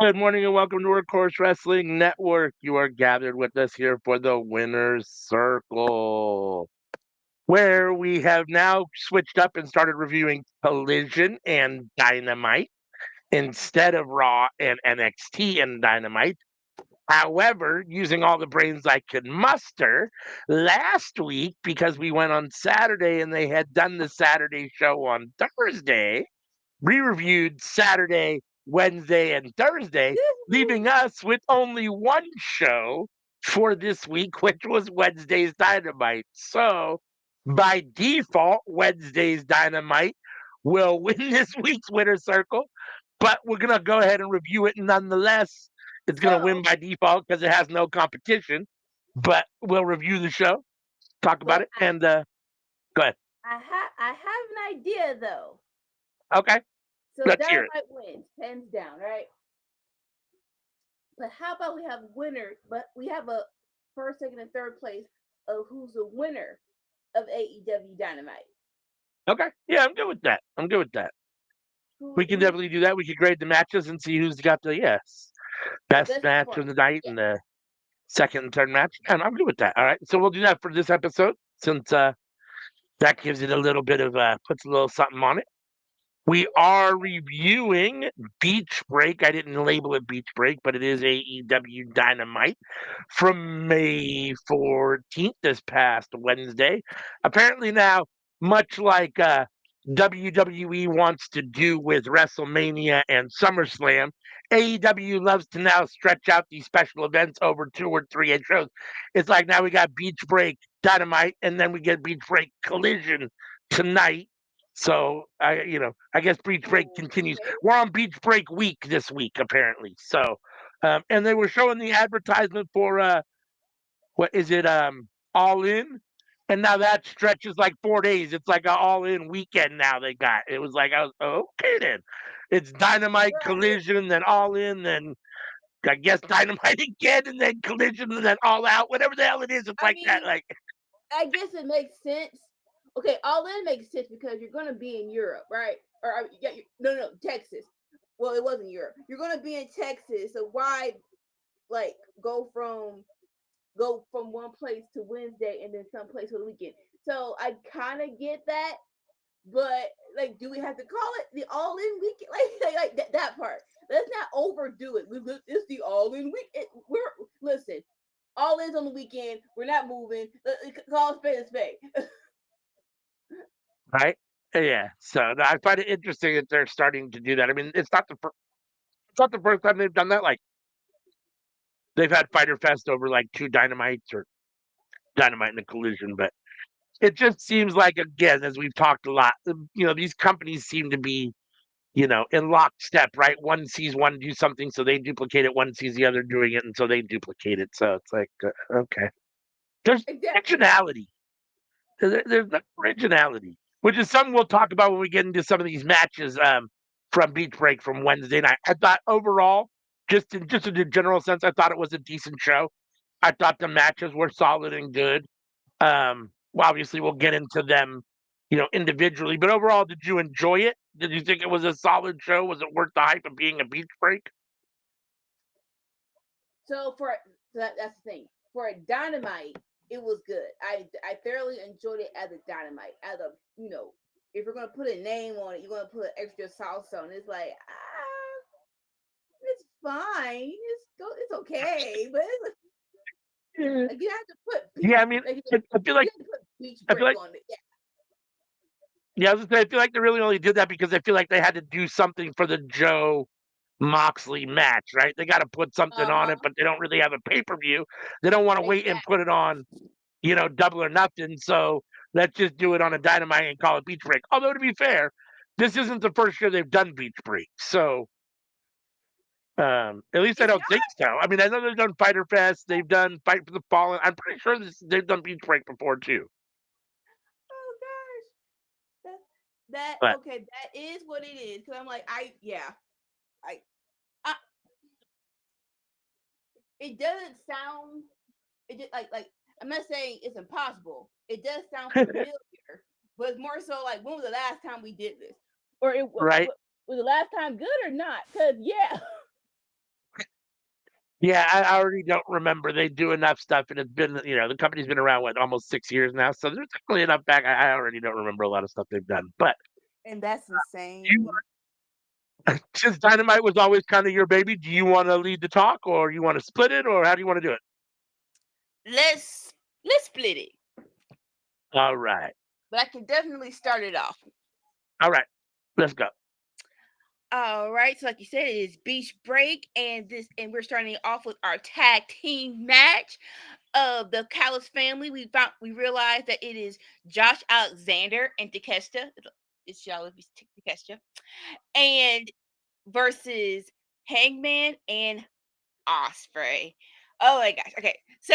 Good morning and welcome to Workhorse Wrestling Network. You are gathered with us here for the Winner's Circle, where we have now switched up and started reviewing Collision and Dynamite instead of Raw and NXT and Dynamite. However, using all the brains I could muster, last week, because we went on Saturday and they had done the Saturday show on Thursday, we reviewed Saturday, Wednesday, and Thursday, leaving us with only one show for this week, which was Wednesday's Dynamite. So, by default, Wednesday's Dynamite will win this week's Winner Circle, but we're going to go ahead and review it nonetheless. It's going to win So, by default because it has no competition, but we'll review the show, talk about but it, and go ahead. I have an idea though. Okay, So let's hear it. Dynamite wins, hands down, right? But how about we have winner? But we have a first, second, and third place of who's the winner of AEW Dynamite. Okay, yeah, I'm good with that. I'm good with that. We can Who definitely do that. We could grade the matches and see who's got the the best best match of performance? the night Yeah. and the second and third match. And I'm good with that. All right. So we'll do that for this episode since that gives it a little bit of puts a little something on it. We are reviewing Beach Break. I didn't label it Beach Break, but it is AEW Dynamite from May 14th, this past Wednesday. Apparently, now, much like WWE wants to do with WrestleMania and SummerSlam, AEW loves to now stretch out these special events over 2 or 3 shows. It's like now we got Beach Break Dynamite, and then we get Beach Break Collision tonight. So I guess Beach Break continues. Okay. We're on Beach Break week this week, apparently. So, and they were showing the advertisement for what is it? All In, and now that stretches like 4 days. It's like an All In weekend now. They got it was like I was okay then. It's Dynamite Right. Collision, then All In, then I guess Dynamite again, and then Collision, and then All Out. Whatever the hell it is, it's I like that. mean, Like I guess it makes sense. Okay, all in makes sense because you're gonna be in Europe, right? Or yeah, no, Texas. Well, it wasn't Europe. You're gonna be in Texas, so why like go from one place to Wednesday and then some place for the weekend. So I kind of get that, but like, do we have to call it the all in weekend? Like that part. Let's not overdo it. It's the all in week. We're listen, all in's on the weekend. We're not moving. Call spade a spade. right. Yeah, so no, I find it interesting that they're starting to do that. I mean, it's not the first time they've done that. Like they've had Fighter Fest over like 2 Dynamites or Dynamite and a Collision, but it just seems like again, as we've talked a lot, these companies seem to be, in lockstep, right? One sees one do something, so they duplicate it. One sees the other doing it, and so they duplicate it. So it's like, okay, there's Exactly. originality. There's no originality, which is something we'll talk about when we get into some of these matches from Beach Break from Wednesday night. I thought overall, just in a general sense, I thought it was a decent show. I thought the matches were solid and good. Well, obviously, we'll get into them, individually. But overall, did you enjoy it? Did you think it was a solid show? Was it worth the hype of being a Beach Break? So that's the thing. For a dynamite, it was good. I thoroughly enjoyed it as a dynamite. As a if you're gonna put a name on it, you're gonna put extra sauce on it. It's like it's fine. It's okay, but it's Yeah, like you have to put yeah. I mean, like I feel like you have to put beach I feel break like on it. Yeah. yeah. I was gonna say, I feel like they really only did that because I feel like they had to do something for the Joe Moxley match, right? They got to put something Uh on huh. it, but they don't really have a pay per view. They don't want to wait and Exactly. put it on, double or nothing. So let's just do it on a Dynamite and call it Beach Break. Although to be fair, this isn't the first year they've done Beach Break, so at least I It's don't not. think so. I mean, I know they've done Fighter Fest, they've done Fight for the Fallen. I'm pretty sure they've done Beach Break before too. Oh gosh. That But okay. That is what it is. Cause I'm like I, I it doesn't sound it just like I'm not saying it's impossible. It does sound familiar, but it's more so like when was the last time we did this, or right, was the last time good or not? Because yeah, Yeah, I already don't remember. They do enough stuff, and it's been, the company's been around, what, almost 6 years now. So there's definitely enough back. I already don't remember a lot of stuff they've done. But And that's do you, insane. since Dynamite was always kind of your baby, do you want to lead the talk, or you want to split it, or how do you want to do it? Let's split it. All right. But I can definitely start it off. All right. Let's go. All right, so like you said, it is Beach Break, and we're starting off with our tag team match of the Callis family. We realized that it is Josh Alexander and Takeshita. It's Takeshita, and versus Hangman and Osprey. Oh my gosh. Okay, so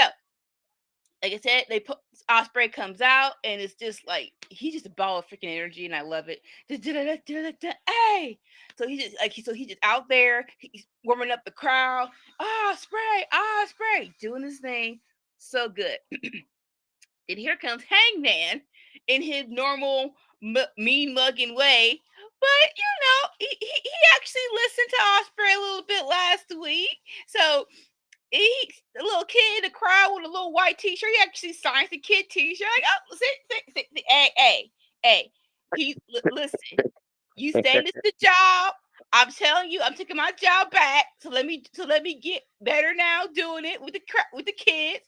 like I said, they put Osprey comes out and it's just like he's just a ball of freaking energy, and I love it. Hey, so he's just out there, he's warming up the crowd. Osprey, doing his thing, so good. And here comes Hangman in his normal mean mugging way. But he actually listened to Osprey a little bit last week, so the little kid in the crowd with a little white t-shirt. He actually signs the kid t-shirt. Like, oh, sit. Hey. Listen. You say this the job. I'm telling you, I'm taking my job back. So let me get better now doing it with the kids.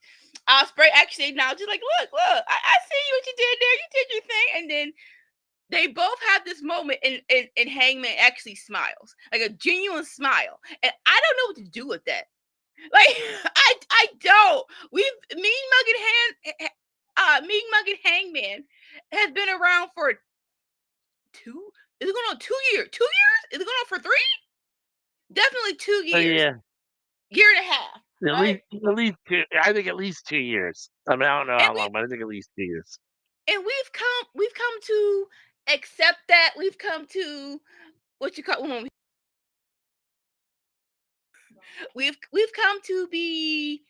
Osprey actually now just like, look, I see what you did there. You did your thing, and then they both have this moment, and Hangman actually smiles, like a genuine smile, and I don't know what to do with that. Like I don't. Mean Mugging Hangman has been around for 2. Is it going on 2 years? 2 years? Is it going on for 3? Definitely 2 years. Yeah. Year and a half. Right? At least two. I think at least 2 years. I mean, I don't know And how long, but I think at least 2 years. we've come to accept that. We've come to what you call we've come to be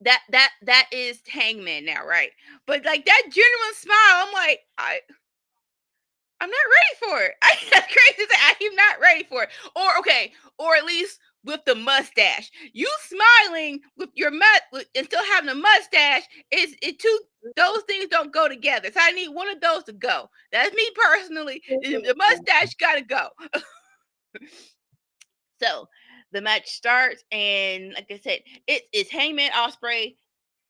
that is Hangman now, right? But like that genuine smile, I'm like, I'm not ready for it. That's crazy. I am not ready for it. Or okay, or at least with the mustache. You smiling with your and still having a mustache is it two. Those things don't go together. So I need one of those to go. That's me personally. The mustache gotta go. So the match starts, and like I said, it's Hangman, Osprey,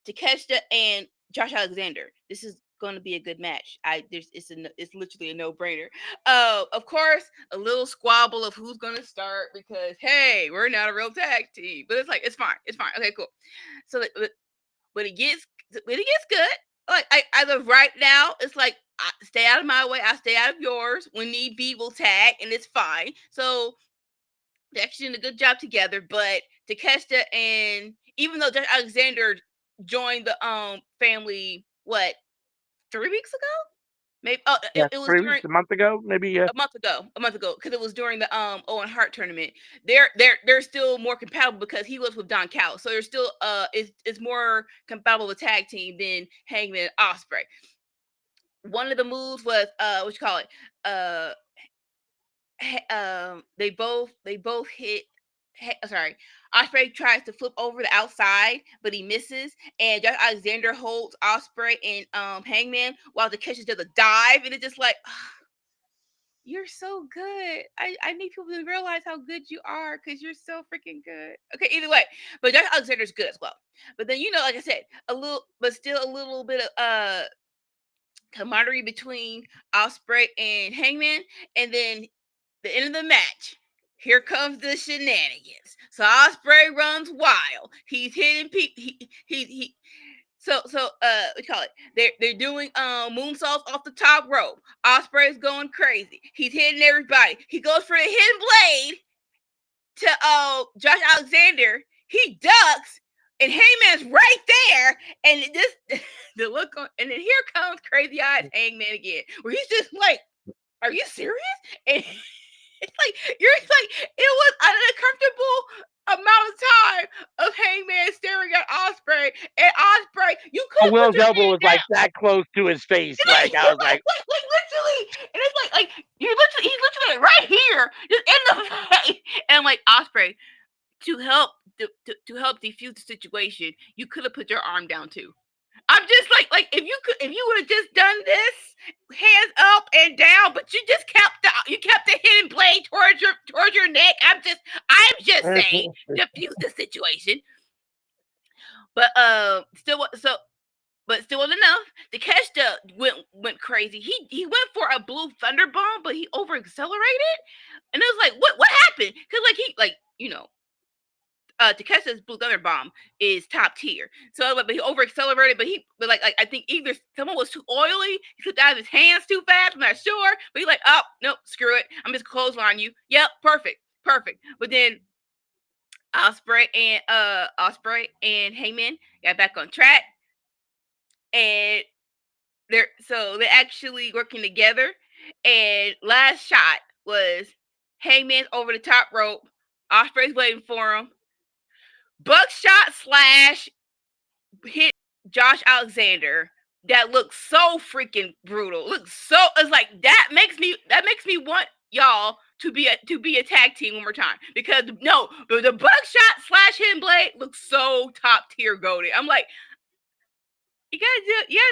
Takeshita, and Josh Alexander. This is going to be a good match. It's literally a no brainer. Of course, a little squabble of who's going to start because hey, we're not a real tag team. But it's like it's fine. Okay, cool. So when it gets good, like as of right now, it's like stay out of my way. I stay out of yours. When need be, we'll tag, and it's fine. So they're actually doing a good job together. But Takeshita, and even though Josh Alexander joined the family, what, 3 weeks ago? Maybe Yeah, it was 3 weeks, during a month ago, maybe. Yeah. a month ago, because it was during the Owen Hart tournament. They're still more compatible because he was with Don Callis, so they're still it's more compatible with tag team than Hangman and Osprey. One of the moves was what you call it, they both hit. Sorry, Osprey tries to flip over the outside, but he misses. And Josh Alexander holds Osprey and Hangman while the catcher does a dive, and it's just like, you're so good. I need people to realize how good you are because you're so freaking good. Okay, either way, but Josh Alexander's good as well. But then like I said, still a little bit of camaraderie between Osprey and Hangman, and then the end of the match. Here comes the shenanigans. So Osprey runs wild. He's hitting people. He what you call it? They're doing moonsaults off the top rope. Osprey's going crazy. He's hitting everybody. He goes for a hidden blade to Josh Alexander. He ducks, and Hangman's right there. And the look on, and then here comes Crazy Eyes Hangman again, where he's just like, "Are you serious?" And it's like it was an uncomfortable amount of time of Hangman staring at Osprey, and Osprey, you could have put Will's your elbow hand was like down. that close to his face. Like I was like, Like literally, and it's like he's literally right here, just in the face, and I'm like, Osprey, to help to help defuse the situation, you could have put your arm down too. I'm just like if you would have just done this, hands up and down, but you kept the hidden blade towards your neck. I'm just saying, defuse the situation. But still wasn't enough. Takeshita went crazy. He went for a blue thunder bomb, but he over accelerated, and it was like, what happened? Because Takeshi's blue thunder bomb is top tier. So, but he over accelerated. But I think either someone was too oily, he slipped out of his hands too fast. I'm not sure. But he's like, oh nope, screw it. I'm just clothesline you. Yep, perfect. But then Osprey and Heyman got back on track, and they're actually working together. And last shot was Heyman's over the top rope. Osprey's waiting for him. Buckshot slash hit Josh Alexander. That looks so freaking brutal. It's like that makes me want y'all to be a tag team one more time, because no, the buckshot slash hidden blade looks so top tier goated. I'm like, you gotta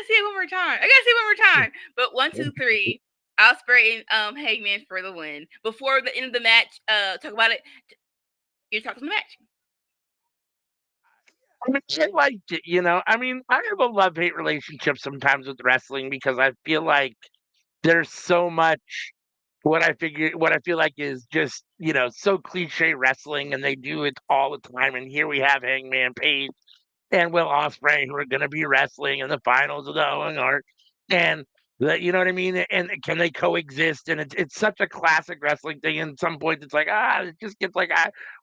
see it one more time. I gotta see it one more time. But 1, 2, 3, Osprey and Hangman for the win. Before the end of the match, talk about it. You talk about the match. I mean, I liked it, you know. I mean, I have a love-hate relationship sometimes with wrestling because I feel like there's so much what I feel like is just, you know, so cliche wrestling, and they do it all the time. And here we have Hangman Page and Will Ospreay, who are going to be wrestling in the finals of the Owen Hart, and you know what I mean. And can they coexist? And it's such a classic wrestling thing. And at some point, it's like it just gets like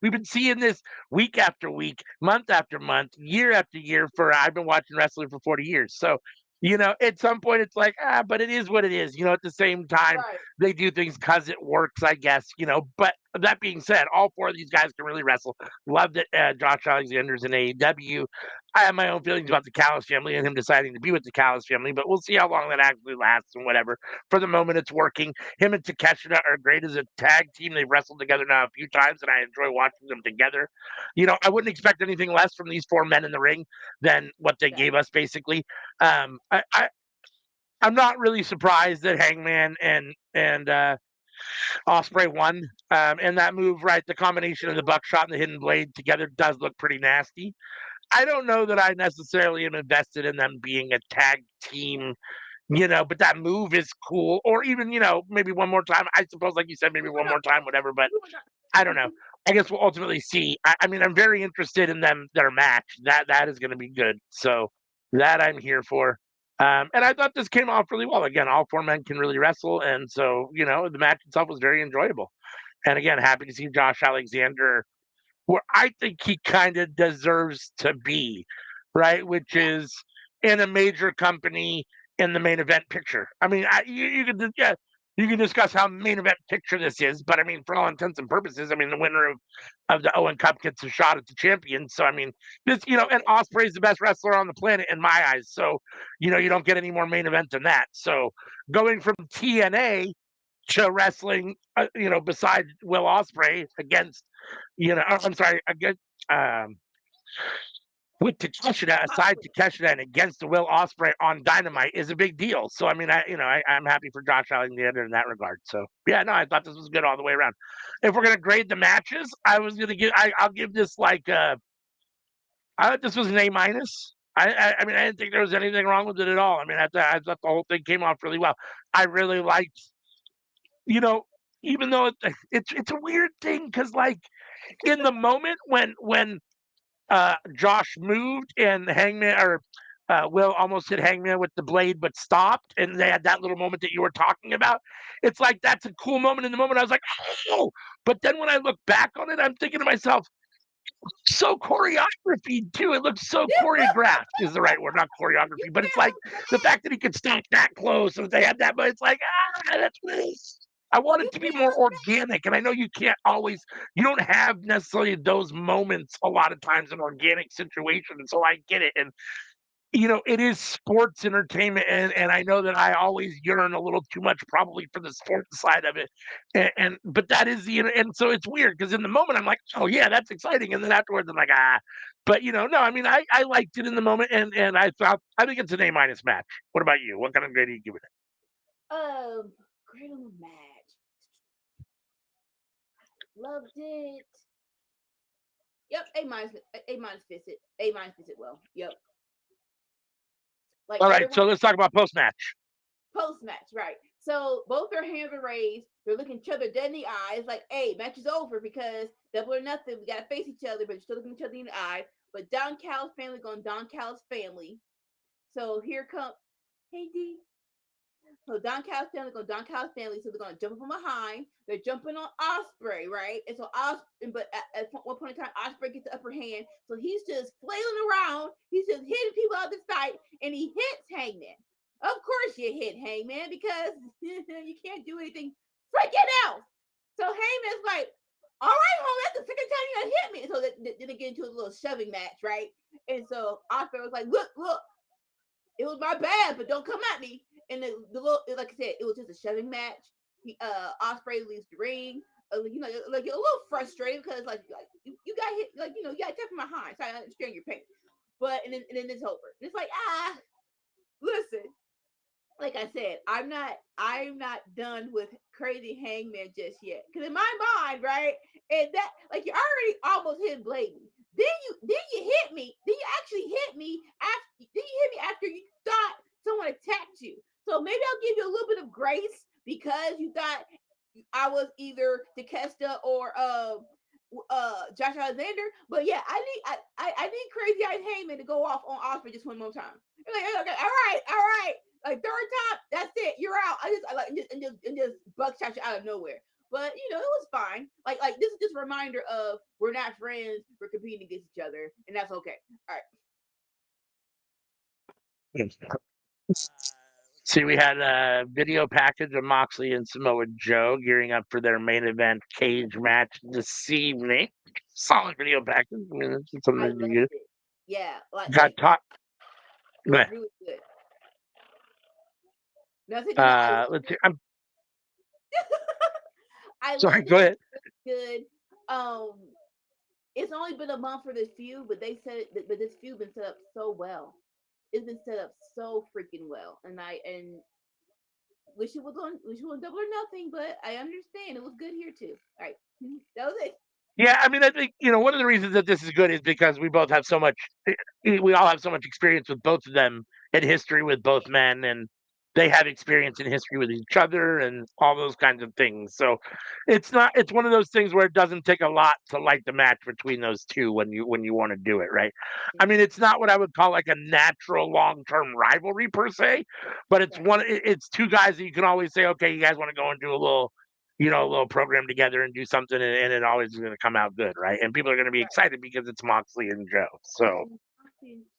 we've been seeing this week after week, month after month, year after year. I've been watching wrestling for 40 years, so. You know, at some point it's like, but it is what it is. You know, at the same time, Right. they do things because it works, I guess. You know, but that being said, all four of these guys can really wrestle. Love that Josh Alexander's in AEW. I have my own feelings about the Callis family and him deciding to be with the Callis family, but we'll see how long that actually lasts and whatever. For the moment, it's working. Him and Takeshita are great as a tag team. They've wrestled together now a few times, and I enjoy watching them together. You know, I wouldn't expect anything less from these four men in the ring than what they gave us, basically. I'm not really surprised that Hangman and Osprey won. And that move, right? The combination of the buckshot and the hidden blade together does look pretty nasty. I don't know that I necessarily am invested in them being a tag team, you know, but that move is cool. Or even, you know, maybe one more time. I suppose, like you said, maybe one more time, whatever. But I don't know. I guess we'll ultimately see. I mean, I'm very interested in their match. That is going to be good. So that I'm here for. And I thought this came off really well. Again, all four men can really wrestle, and so you know the match itself was very enjoyable. And again, happy to see Josh Alexander where I think he kind of deserves to be, right? Which is in a major company in the main event picture. I mean, you can yeah, you can discuss how main event picture this is, but I mean, for all intents and purposes, I mean, the winner of the Owen Cup gets a shot at the champion. So I mean, this you know, and Osprey's the best wrestler on the planet in my eyes. So you know, you don't get any more main event than that. So going from TNA to wrestling, you know, besides Will Ospreay against, you know, I'm sorry, against with Takeshita, aside Takeshita and against the Will Ospreay on Dynamite is a big deal. So I mean, I'm happy for Josh Alexander in that regard. So yeah, no, I thought this was good all the way around. If we're gonna grade the matches, I'll give this like I thought this was an A minus. I mean, I didn't think there was anything wrong with it at all. I mean, I thought the whole thing came off really well. I really liked, you know, even though it's a weird thing because like in the moment when Josh moved and Hangman or Will almost hit Hangman with the blade, but stopped, and they had that little moment that you were talking about. It's like that's a cool moment in the moment. I was like, oh, but then when I look back on it, I'm thinking to myself, so choreography too. It looks so choreographed is the right word, not choreography, but it's like the fact that he could stop that close and they had that, but it's like that's nice. I want it to be more organic, and I know you can't always, you don't have necessarily those moments a lot of times in organic situations, so I get it. And it is sports entertainment, and I know that I always yearn a little too much probably for the sports side of it, but that is and so it's weird because in the moment I'm like, oh yeah, that's exciting, and then afterwards I'm like, ah, but no, I mean I liked it in the moment, and I think it's an A-minus match. What about you? What kind of grade do you give it? Great little match. Loved it. Yep, A minus. A minus fits it. A minus fits it well. Yep. Like All right, everyone so let's talk about post match. post match, right? So both their hands are raised. They're looking each other dead in the eyes, like, "Hey, match is over because double or nothing. We gotta face each other, but you're still looking each other in the eye." But Don Cal's family going Don Cal's family. So here come, hey D. So Don Cal's family going Don Cal's family. So they're gonna jump from behind. They're jumping on Osprey, right? And so Osprey, but at one point in time, Osprey gets the upper hand. So he's just flailing around. He's just hitting people out of sight, and he hits Hangman. Of course, you hit Hangman because you can't do anything freaking else. So Hangman's like, "All right, home, that's the second time you gonna hit me." So then they get into a little shoving match, right? And so Osprey was like, "Look, look, it was my bad, but don't come at me." And the little, like I said, it was just a shoving match. Osprey leaves the ring. Like a little frustrated because you got hit, you got attacked from behind. So I understand your pain, but and then it's over. It's like, listen, like I said, I'm not done with crazy Hangman just yet. Because in my mind, right, and that, like, you already almost hit Bladen. Then you hit me. Then you actually hit me after. Then you hit me after you thought someone attacked you. So maybe I'll give you a little bit of grace because you thought I was either Takesta or Josh Alexander. But yeah, I need Crazy Eyes Heyman to go off on Osprey just one more time. Like, okay, all right. Like, third time, that's it. You're out. I like and just buckshot you out of nowhere. But it was fine. Like this is just a reminder of we're not friends. We're competing against each other, and that's okay. All right. See, we had a video package of Moxley and Samoa Joe gearing up for their main event cage match this evening. Solid video package. I mean, it's something I that you loved get. it. Yeah, Got taught. it was really good. Nothing. I Let's see. I'm I sorry. loved Go it. It ahead. was really good. It's only been a month for this feud, but they said but this feud been set up so well. It's been set up so freaking well, and wish it was double or nothing, but I understand it was good here too. All right, that was it. Yeah, I mean, I think one of the reasons that this is good is because we both have so much. We all have so much experience with both of them in history with both men, and they have experience in history with each other and all those kinds of things. So it's not. It's one of those things where it doesn't take a lot to light the match between those two when you want to do it, right? I mean, it's not what I would call like a natural long term rivalry per se, but it's Right, one. It's two guys that you can always say, okay, you guys want to go and do a little program together and do something, and it always is going to come out good, right? And people are going to be right. excited because it's Moxley and Joe. So,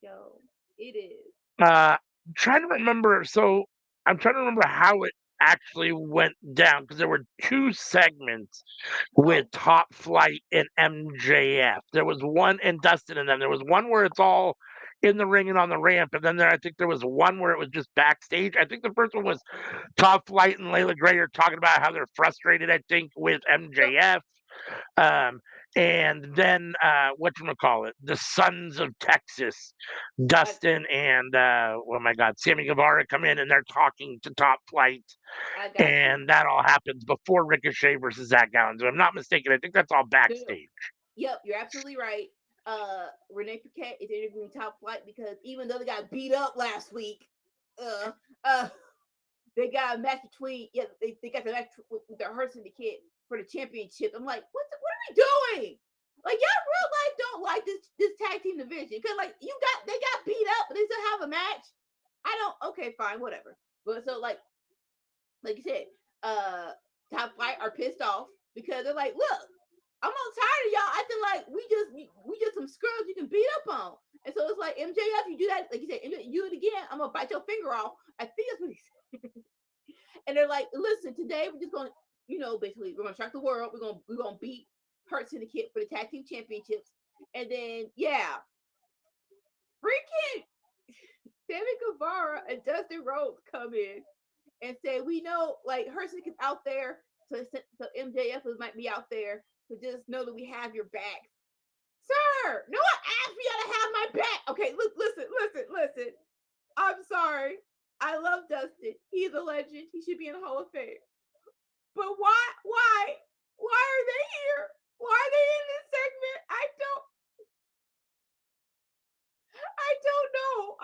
Show. It is. I'm trying to remember. So, I'm trying to remember how it actually went down because there were two segments with Oh, Top Flight and MJF. There was one and Dustin and them. There was one where it's all in the ring and on the ramp, and then I think there was one where it was just backstage. I think the first one was Top Flight and Layla Gray are talking about how they're frustrated, I think, with yep. MJF. Um, and then whatchamacallit, the Sons of Texas, I, Dustin and oh my God, Sammy Guevara come in and they're talking to Top Flight, I got you. and that all happens before Ricochet versus Zach Gallen. So I'm not mistaken. I think that's all No, no. backstage. Yep, you're absolutely right. Renee Paquette is interviewing Top Flight because even though they got beat up last week, uh, uh, they got a match between, they got the match with the Hurt Syndicate for the championship. I'm like, what are we doing? Like, y'all real life don't like this tag team division because, like, they got beat up, but they still have a match. I don't. Okay, fine, whatever. But so, like you said, Top Flight are pissed off because they're like, look, I'm all tired of y'all acting like we just some scrubs you can beat up on. And so it's like, MJF, you do that, like you said, you do it again, I'm gonna bite your finger off. I think that's what he said. And they're like, listen, today we're just gonna, basically we're gonna shock the world. We're gonna beat Hurt Syndicate for the tag team championships. And then, yeah, freaking Sammy Guevara and Dustin Rhodes come in and say, we know like Hershey is out there, so MJF might be out there. So just know that we have your back. Sir, no one asked me how to have my back. Okay, look, listen. I'm sorry. I love Dustin. He's a legend. He should be in the Hall of Fame. But why are they here? Why are they in this segment? I don't know.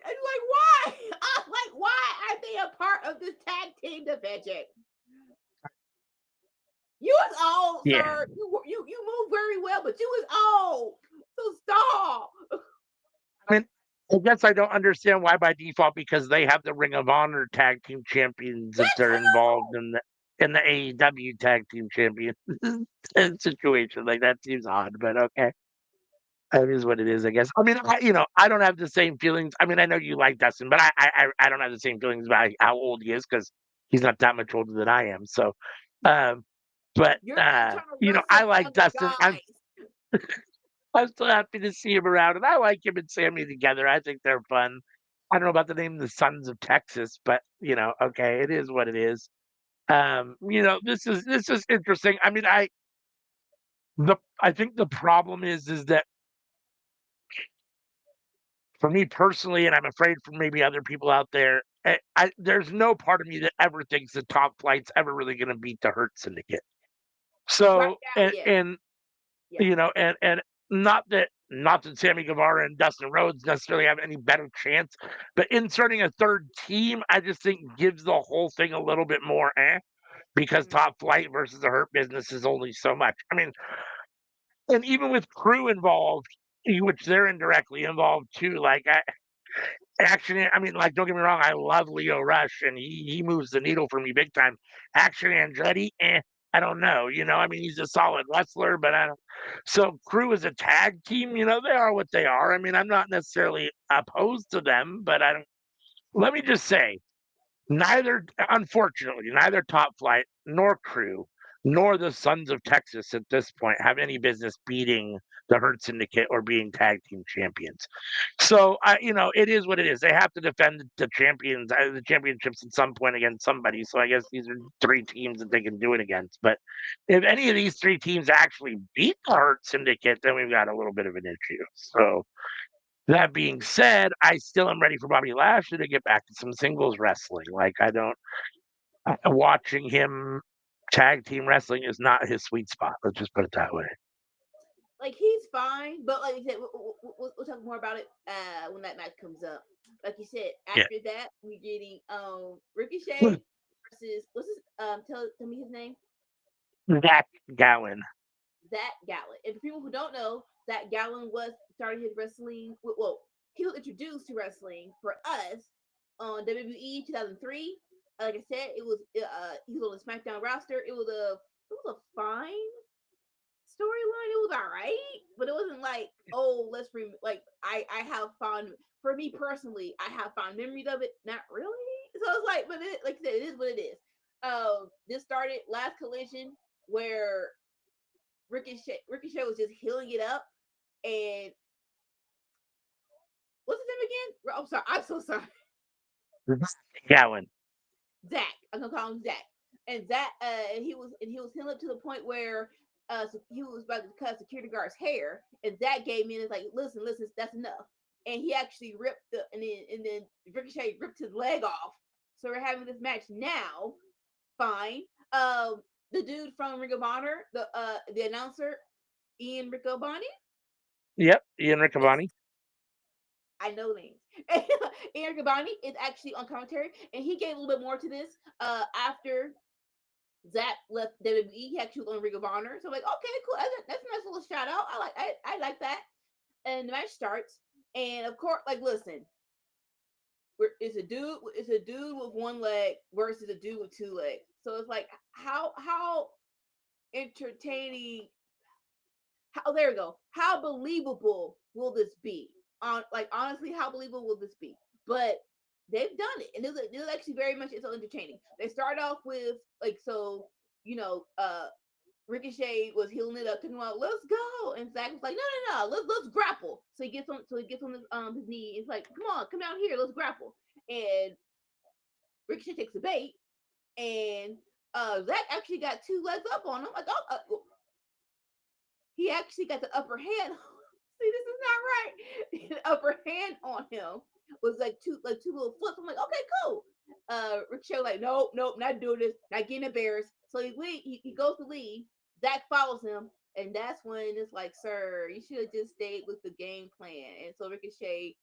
Like why? I'm like why are they a part of this tag team division? You was old, Yeah. sir. You move very well, but you was old. So stop. I mean, I guess I don't understand why by default, because they have the Ring of Honor tag team champions if Me they're involved too. in the AEW tag team champion situation. Like that seems odd, but okay. It is what it is, I guess. I mean, I don't have the same feelings. I mean, I know you like Dustin, but I don't have the same feelings about how old he is because he's not that much older than I am. So, um, but You're not trying to I wrestle like younger Dustin. guys. I'm so happy to see him around, and I like him and Sammy together. I think they're fun. I don't know about the name the Sons of Texas, but okay, it is what it is. This is interesting. I mean, I think the problem is that for me personally, and I'm afraid for maybe other people out there, there's no part of me that ever thinks the top flight's ever really going to beat the Hurt Syndicate. Right So, now, yeah. and Yeah. and not that Sammy Guevara and Dustin Rhodes necessarily have any better chance, but inserting a third team, I just think gives the whole thing a little bit more because Mm. Top Flight versus the Hurt Business is only so much. I mean, and even with crew involved, which they're indirectly involved too, like Action, I mean, like, don't get me wrong, I love Leo Rush, and he moves the needle for me big time. Action Andretti, I don't know, I mean, he's a solid wrestler, but I don't. So, Crew is a tag team, they are what they are. I mean, I'm not necessarily opposed to them, but I don't. Let me just say, unfortunately, neither Top Flight nor Crew nor the Sons of Texas at this point have any business beating the Hurt Syndicate or being tag team champions. So it is what it is. They have to defend the championships at some point against somebody. So I guess these are three teams that they can do it against. But if any of these three teams actually beat the Hurt Syndicate, then we've got a little bit of an issue. So that being said, I still am ready for Bobby Lashley to get back to some singles wrestling. Like watching him tag team wrestling is not his sweet spot. Let's just put it that way. Like he's fine, but like you said, we'll talk more about it when that match comes up. Like you said, Yeah. after that we're getting Ricochet versus what's his tell me his name. Zach Gowen. Zach Gallen. And for people who don't know, Zach Gallen started his wrestling. Well, he was introduced to wrestling for us on WWE 2003. Like I said, it was he was on the SmackDown roster. It was a fine storyline. It was all right, but it wasn't like like I have fond for me personally. I have fond memories of it. Not really. So it's like, but like I said, it is what it is. This started last Collision where Ricochet was just healing it up, and what's his name again? I'm sorry. I'm so sorry. Gowen. Zach. I'm gonna call him Zach. And Zach, and he was healing up to the point where so he was about to cut security guard's hair, and Zach gave me and it's like, listen, that's enough. And he actually ripped and then Ricochet ripped his leg off. So we're having this match now. Fine. The dude from Ring of Honor, the announcer, Ian Riccoboni. Yep, Ian Riccoboni. I know names. Ian Riccoboni is actually on commentary, and he gave a little bit more to this. After Zach left WWE, he actually was on Ring of Honor. So I'm like, okay, cool. That's a nice little shout out. I like that. And the match starts, and of course, like, listen, it's a dude with one leg versus a dude with two legs. So it's like, how entertaining. There we go. How believable will this be? Honestly, how believable will this be? But they've done it, and it was actually very much it's entertaining. They start off with like so, Ricochet was healing it up, talking about let's go, and Zach was like, no, let's grapple. So he gets on his knee. It's like, come down here, let's grapple. And Ricochet takes the bait, and Zach actually got two legs up on him. Like, he actually got the upper hand. See, this is not right. The upper hand on him was like two little flips. I'm like, okay, cool. Ricochet like, nope, not doing this, not getting embarrassed. So he goes to leave. Zach follows him, and that's when it's like, sir, you should have just stayed with the game plan. And so Ricochet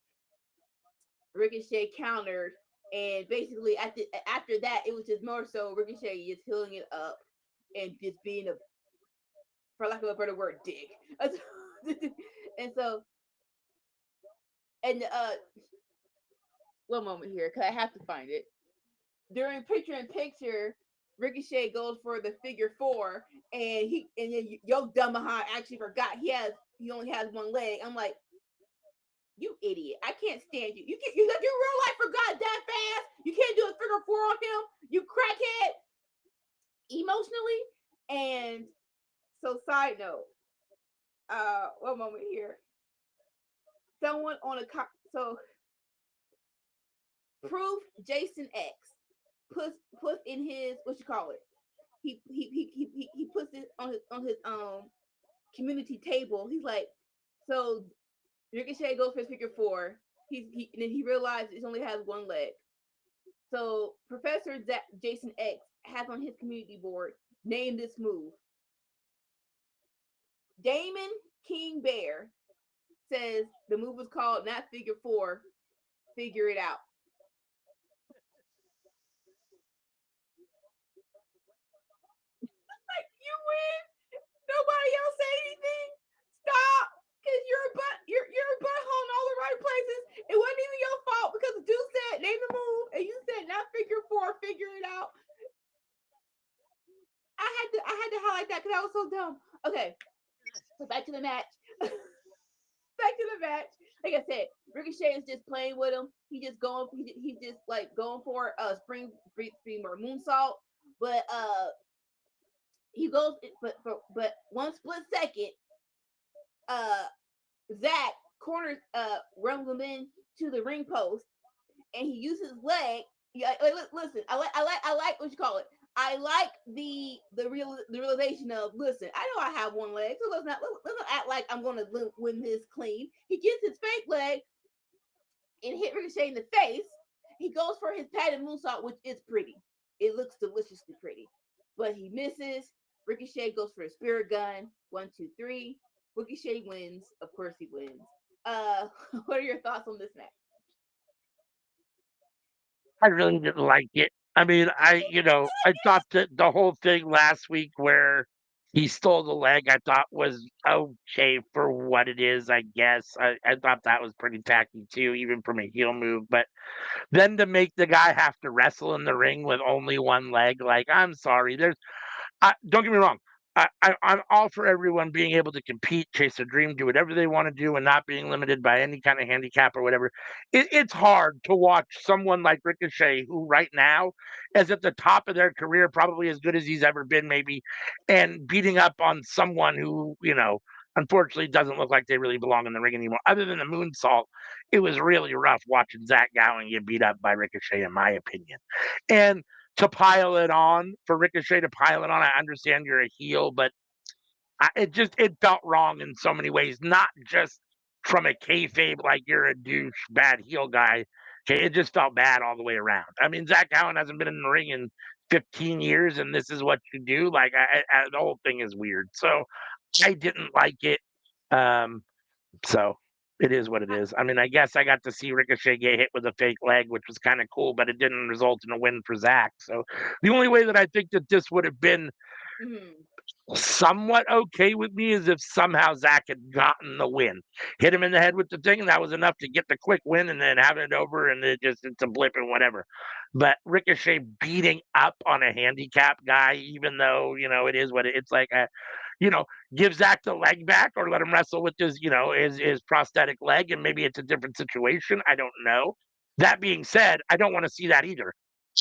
countered, and basically after that, it was just more so Ricochet just healing it up and just being a, for lack of a better word, dick. And so, and one moment here, cause I have to find it. During picture in picture, Ricochet goes for the figure four, and then yo dumb behind actually forgot he only has one leg. I'm like, you idiot! I can't stand you. You real life forgot that fast. You can't do a figure four on him. You crackhead. Emotionally, and so side note. One moment here. Someone on a so Proof Jason X puts in his, what you call it. He puts it on his community table. He's like, so Ricochet goes for his figure four. And then he realizes it only has one leg. So Professor Jason X has on his community board, name this move. Damon King Bear says the move is called not figure four, figure it out. Like, you win. Nobody else say anything. Stop, because you're a butthole in all the right places. It wasn't even your fault because the dude said name the move, and you said not figure four, figure it out. I had to highlight that because I was so dumb. Okay, so back to the match. Back to the match. Like I said, Ricochet is just playing with him. He's just like going for spring or moonsault. But he goes, but one split second, uh, Zach corners runs him in to the ring post, and he uses his leg. Yeah, listen, I like what you call it. I like the realization of, listen, I know I have one leg, so let's not act like I'm gonna win this clean. He gets his fake leg and hit Ricochet in the face. He goes for his padded moonsault, which is pretty. It looks deliciously pretty, but he misses. Ricochet goes for a spirit gun. 1, 2, 3. Ricochet wins. Of course he wins. What are your thoughts on this match? I really didn't like it. I mean, I thought that the whole thing last week where he stole the leg, I thought was okay for what it is, I guess. I thought that was pretty tacky too, even from a heel move. But then to make the guy have to wrestle in the ring with only one leg, like, I'm sorry. Don't get me wrong. I'm all for everyone being able to compete, chase a dream, do whatever they want to do, and not being limited by any kind of handicap or whatever. It's hard to watch someone like Ricochet, who right now is at the top of their career, probably as good as he's ever been, maybe, and beating up on someone who, unfortunately doesn't look like they really belong in the ring anymore. Other than the moonsault, it was really rough watching Zach Gowen get beat up by Ricochet, in my opinion. And to pile it on, for Ricochet to pile it on, I understand you're a heel, but it felt wrong in so many ways, not just from a kayfabe, like you're a douche, bad heel guy. Okay, it just felt bad all the way around. I mean, Zach Allen hasn't been in the ring in 15 years, and this is what you do. Like, the whole thing is weird. So I didn't like it. So it is what it is. I mean, I guess I got to see Ricochet get hit with a fake leg, which was kind of cool, but it didn't result in a win for Zach. So the only way that I think that this would have been somewhat okay with me is if somehow Zach had gotten the win, hit him in the head with the thing, and that was enough to get the quick win, and then having it over, and it's a blip and whatever. But Ricochet beating up on a handicap guy, even though it is what it's like. You know, give Zach the leg back or let him wrestle with his prosthetic leg, and maybe it's a different situation. I don't know. That being said, I don't want to see that either.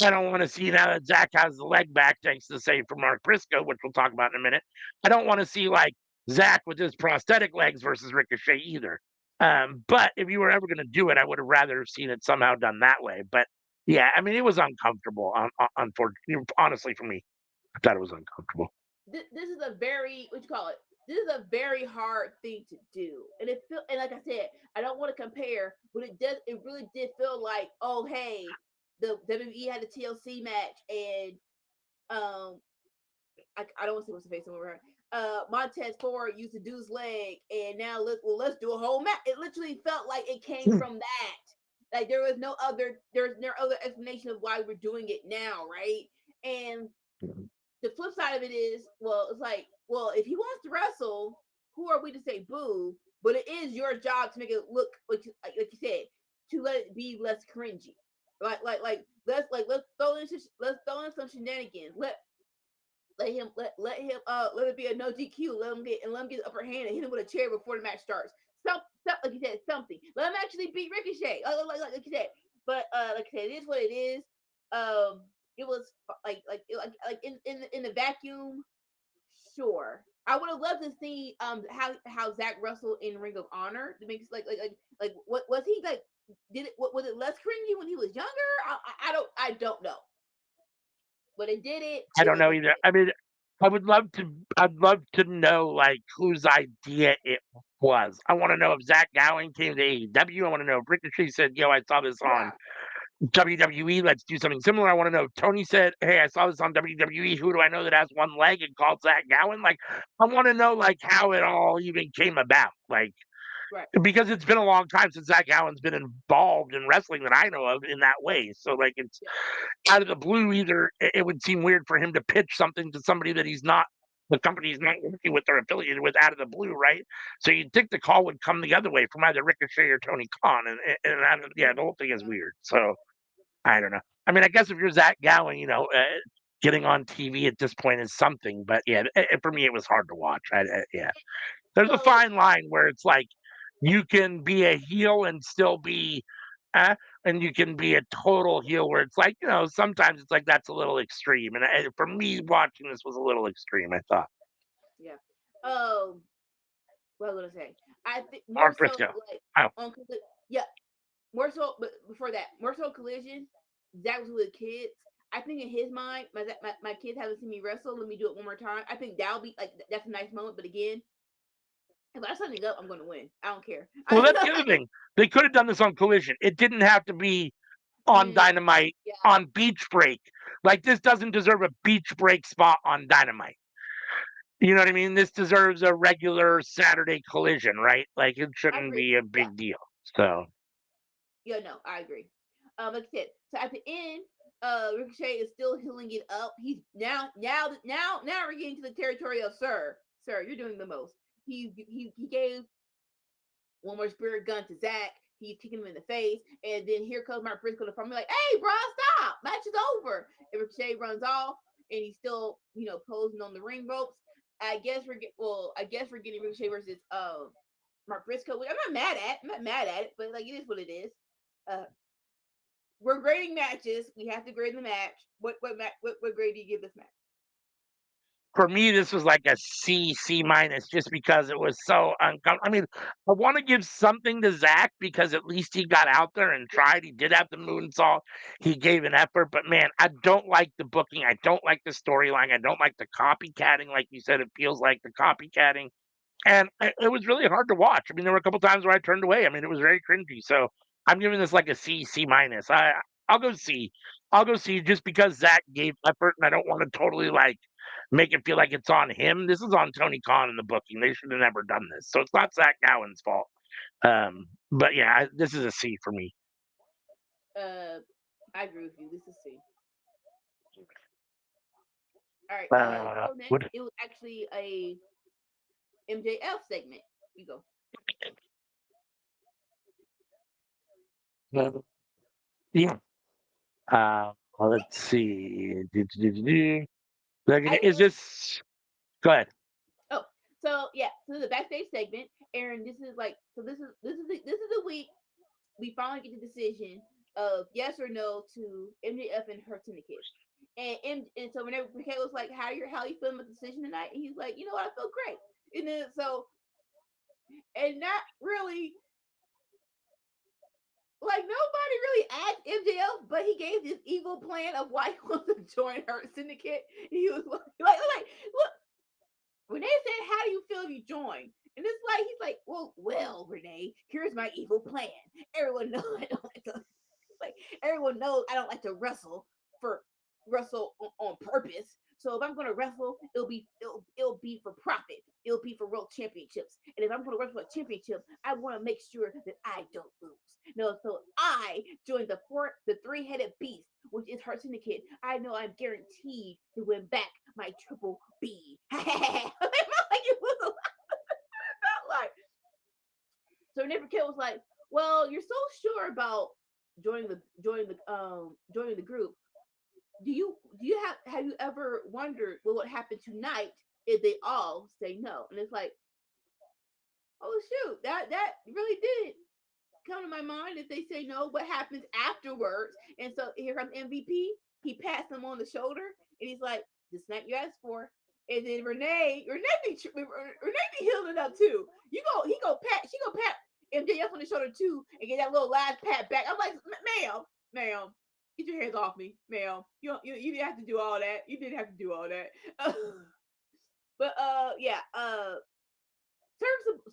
I don't want to see now that Zach has the leg back, thanks to the save from Mark Briscoe, which we'll talk about in a minute. I don't want to see like Zach with his prosthetic legs versus Ricochet either. But if you were ever going to do it, I would have rather seen it somehow done that way. But yeah, I mean, it was uncomfortable. Unfortunately, honestly, for me, I thought it was uncomfortable. This is a very what you call it. This is a very hard thing to do, and it feel and like I said, I don't want to compare, but it does. It really did feel like, oh hey, the WWE had a TLC match, and um, I don't want to say what's the face somewhere. Montez Ford used to do his leg, and now let's do a whole match. It literally felt like it came from that. Like there's no other explanation of why we're doing it now, right? And the flip side of it is, well, it's like, well, if he wants to wrestle, who are we to say boo? But it is your job to make it look like you said, to let it be less cringy. Let's throw in some shenanigans. Let it be a no DQ. Let him get the upper hand and hit him with a chair before the match starts. Some like you said, something. Let him actually beat Ricochet. Like you said. But like I said, it is what it is. It was in the vacuum. Sure, I would have loved to see how Zach wrestled in Ring of Honor. It makes what was he like? Did it was it less cringy when he was younger? I don't know, but it did it. I It don't was know what either. it I mean, I'd love to know like whose idea it was. I want to know if Zach Gowen came to AEW. I want to know if Ricochet said, "Yo, I saw this is. on WWE. Let's do something similar." I want to know if Tony said, "Hey, I saw this on WWE. Who do I know that has one leg and called Zach Gowen?" Like, I want to know like how it all even came about. Like, Right. because it's been a long time since Zach Gowen's been involved in wrestling that I know of in that way. So like, it's Yeah. out of the blue. Either it would seem weird for him to pitch something to somebody that he's not. The company's not working with or affiliated with out of the blue, right? So you'd think the call would come the other way from either Ricochet or Tony Khan, yeah, the whole thing is weird. So I don't know. I mean, I guess if you're Zach Gowen, getting on TV at this point is something. But yeah, for me, it was hard to watch. Yeah, there's a So fine line where it's like you can be a heel and still be, uh, and you can be a total heel where it's like sometimes it's like that's a little extreme. And for me, watching this was a little extreme. I thought yeah. Um, what was I gonna say? I think more Mark so Briscoe. like Oh, yeah, more so. But before that, more so Collision. Zach was with kids. I think in his mind, my kids haven't seen me wrestle. Let me do it one more time. I think that'll be like that's a nice moment. But again, if I something up, I'm going to win. I don't care. well, that's the other thing. They could have done this on Collision. It didn't have to be on Dynamite Yeah, on Beach Break. Like this doesn't deserve a Beach Break spot on Dynamite. You know what I mean? This deserves a regular Saturday Collision, right? Like it I shouldn't agree. be a Yeah, big deal. So yeah, no, I agree. Like I said, so at the end, Ricochet is still healing it up. He's now we're getting to the territory of sir, you're doing the most. He gave one more spirit gun to Zach. He's kicking him in the face, and then here comes Mark Briscoe to front me like, "Hey, bro, stop! Match is over." And Ricochet runs off, and he's still, posing on the ring ropes. I guess we're getting Ricochet versus Mark Briscoe, which I'm not mad at. I'm not mad at it, but like it is what it is. Uh, we're grading matches. We have to grade the match. What grade do you give this match? for me, this was like a C minus, just because it was so uncomfortable. I mean, I want to give something to Zach because at least he got out there and tried. He did have the moonsault. He gave an effort, but man, I don't like the booking. I don't like the storyline. I don't like the copycatting. Like you said, it feels like the copycatting. And it was really hard to watch. I mean, there were a couple times where I turned away. I mean, it was very cringy. So I'm giving this like a C minus. I'll go C. I'll go C just because Zach gave effort, and I don't want to totally like make it feel like it's on him. This is on Tony Khan in the booking. They should have never done this. So it's not Zach Gowen's fault. But yeah, this is a C for me. Uh, I agree with you. This is C. All right. So next, What? it was actually a MJF segment. You go. Yeah. Well, let's see. I Is this? Go ahead. Oh, so yeah, so the backstage segment, Aaron. This is the week we finally get the decision of yes or no to MJF and her syndicate. And so whenever Kate was like, how you feeling about the decision tonight? And he's like, you know what, I feel great. And then so and not really like nobody really asked MJF, but he gave this evil plan of why he wants to join her syndicate. He was like, look, Renee said, "How do you feel if you join?" And it's like he's like, well, Renee, here's my evil plan. Everyone knows I don't like to like everyone knows I don't like to for wrestle on purpose. So if I'm gonna wrestle, it'll be for profit. It'll be for world championships. And if I'm gonna wrestle for a championship, I want to make sure that I don't lose. No, so I joined the three-headed beast, which is her syndicate. I know I'm guaranteed to win back my triple B. Like it was a like so Neighbor Kid was like, well, you're so sure about joining the group. Have you ever wondered what would happen tonight if they all say no? And it's like, oh shoot, that really did come to my mind. If they say no, what happens afterwards? And so here comes MVP. He passed him on the shoulder, and he's like, "The snap you asked for." And then Renee be healing up too. She go pat MJF on the shoulder too, and get that little last pat back. I'm like, ma'am, get your hands off me, ma'am. You didn't have to do all that. You didn't have to do all that. But yeah,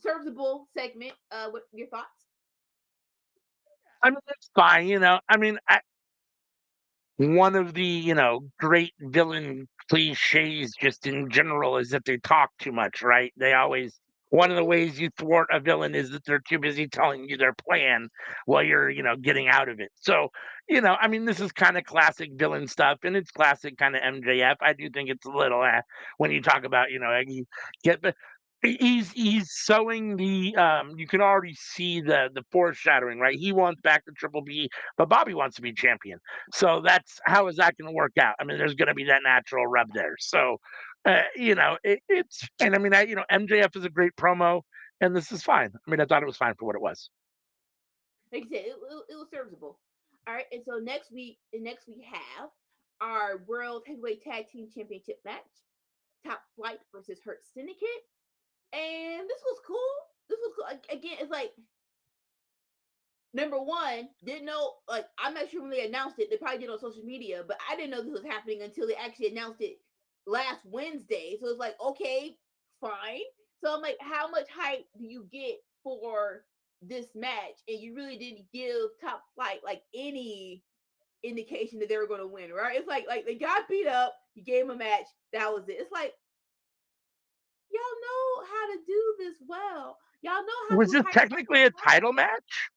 serviceable segment. What your thoughts? I mean, that's fine. I mean, one of the great villain cliches just in general is that they talk too much, right? They always one of the ways you thwart a villain is that they're too busy telling you their plan while you're getting out of it. So I mean, this is kind of classic villain stuff, and it's classic kind of MJF. I do think it's a little when you talk about you get but he's sowing the you can already see the foreshadowing, right? He wants back the triple B, but Bobby wants to be champion. So that's how is that going to work out? I mean, there's going to be that natural rub there. So, it's and I mean, MJF is a great promo, and this is fine. I mean, I thought it was fine for what it was. Like I said, it was serviceable. All right, and so next we have our World Heavyweight Tag Team Championship match: Top Flight versus Hurt Syndicate, and this was cool. This was cool. Again, it's like number one, didn't know, like, I'm not sure when they announced it. They probably did on social media, but I didn't know this was happening until they actually announced it last Wednesday. So it's like, okay, fine. So I'm like, how much hype do you get for this match? And you really didn't give Top Flight like any indication that they were going to win, right? It's like they got beat up. You gave them a match. That was it. It's like, y'all know how to do this well. Y'all know how Was to this hype. technically a title match?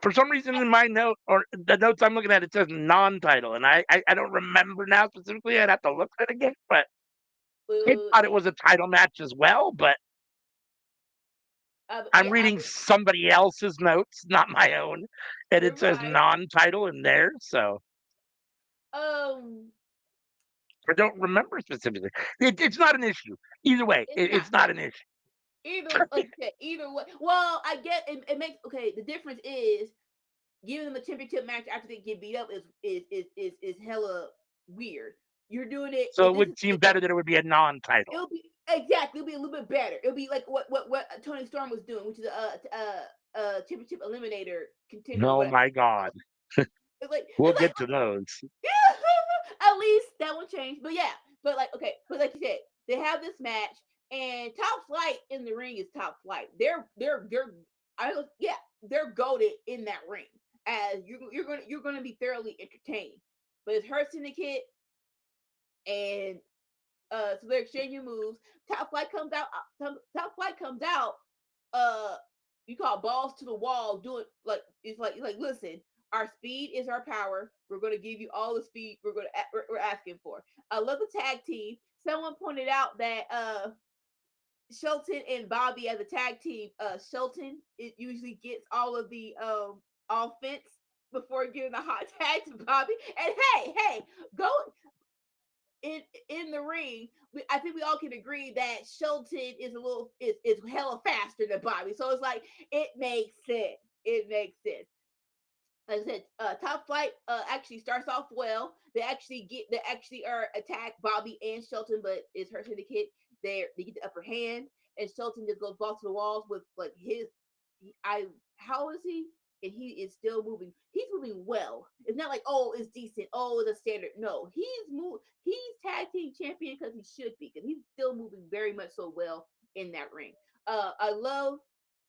For some reason, in my note or the notes I'm looking at, it says non-title, and I don't remember now specifically. I'd have to look at it again, but I thought it was a title match as well. But I'm Yeah, reading somebody else's notes, not my own, and it says right. non-title in there, so Um, I don't remember specifically. It's not an issue either way. it's It's not. not an issue. Either way. Well, I get it makes okay. The difference is giving them a championship match after they get beat up is hella weird. You're doing it. So If it this would is seem better that it would be a non-title. it'll be exactly. It'll be a little bit better. It'll be like what Tony Storm was doing, which is a championship eliminator contender. Oh Whatever. my God, we'll It's like get to those. at least that one changed. But yeah, but like okay, but like you said, they have this match, and Top Flight in the ring is Top Flight. They're goaded in that ring. As you're gonna be thoroughly entertained. But it's her syndicate, and so they're exchanging moves. Top Flight comes out. Top Flight comes out. Uh, you call balls to the wall. Doing like it's like listen. Our speed is our power. We're going to give you all the speed we're asking for. I love the tag team. Someone pointed out that Shelton and Bobby as a tag team. Shelton it usually gets all of the offense before giving the hot tag to Bobby. And hey, go in the ring. I think we all can agree that Shelton is hella faster than Bobby. So it's like it makes sense. It makes sense. like I said, Top Flight actually starts off well. They actually are attack Bobby and Shelton, but it's her syndicate. They get the upper hand, and Shelton just goes balls to the walls with like his. I how is he? And he is still moving. He's moving well. It's not like oh, it's decent. Oh, it's a standard. No, He's tag team champion because he should be. Because he's still moving very much so well in that ring. I love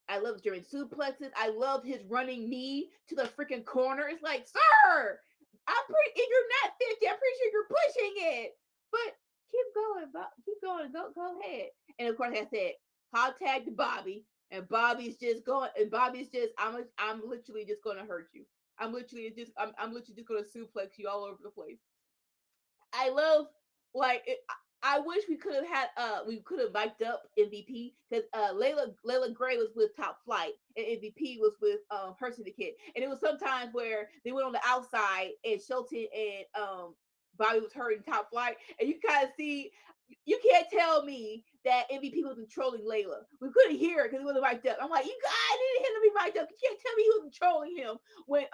the German suplexes. I love his running knee to the freaking corner. It's like, sir, if you're not 50, I'm pretty sure you're pushing it. But keep going, keep going, go ahead. And of course, like I said, hot tag to Bobby, and Bobby's just going, and Bobby's just, I'm literally just gonna hurt you. I'm literally just gonna suplex you all over the place. I love like it, I wish we could have mic'd up MVP because Layla Gray was with Top Flight and MVP was with her syndicate, and it was sometimes where they went on the outside and Shelton and Bobby was hurting Top Flight, and you kind of see. You can't tell me that MVP was controlling Layla. We couldn't hear it because he wasn't mic'd up. I'm like, you guys didn't him to be mic'd up. You can't tell me he was controlling him when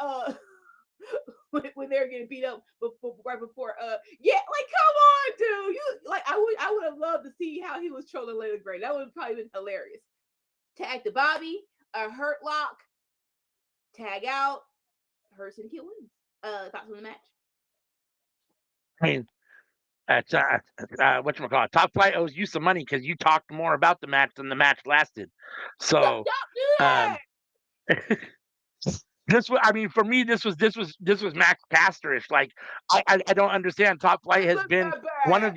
when they're getting beat up right before yeah, like come on dude, you like I would have loved to see how he was trolling Layla Gray. That would have probably been hilarious. Tag to Bobby, a hurt lock, tag out, her syndicate wins. Thoughts on the match? I mean, that's whatchamacallit. Top Flight owes you some money because you talked more about the match than the match lasted. So, Don't do that. um, this was, I mean, for me, this was Max Casterish. Like, I don't understand. Top Flight It has looked been that one bad.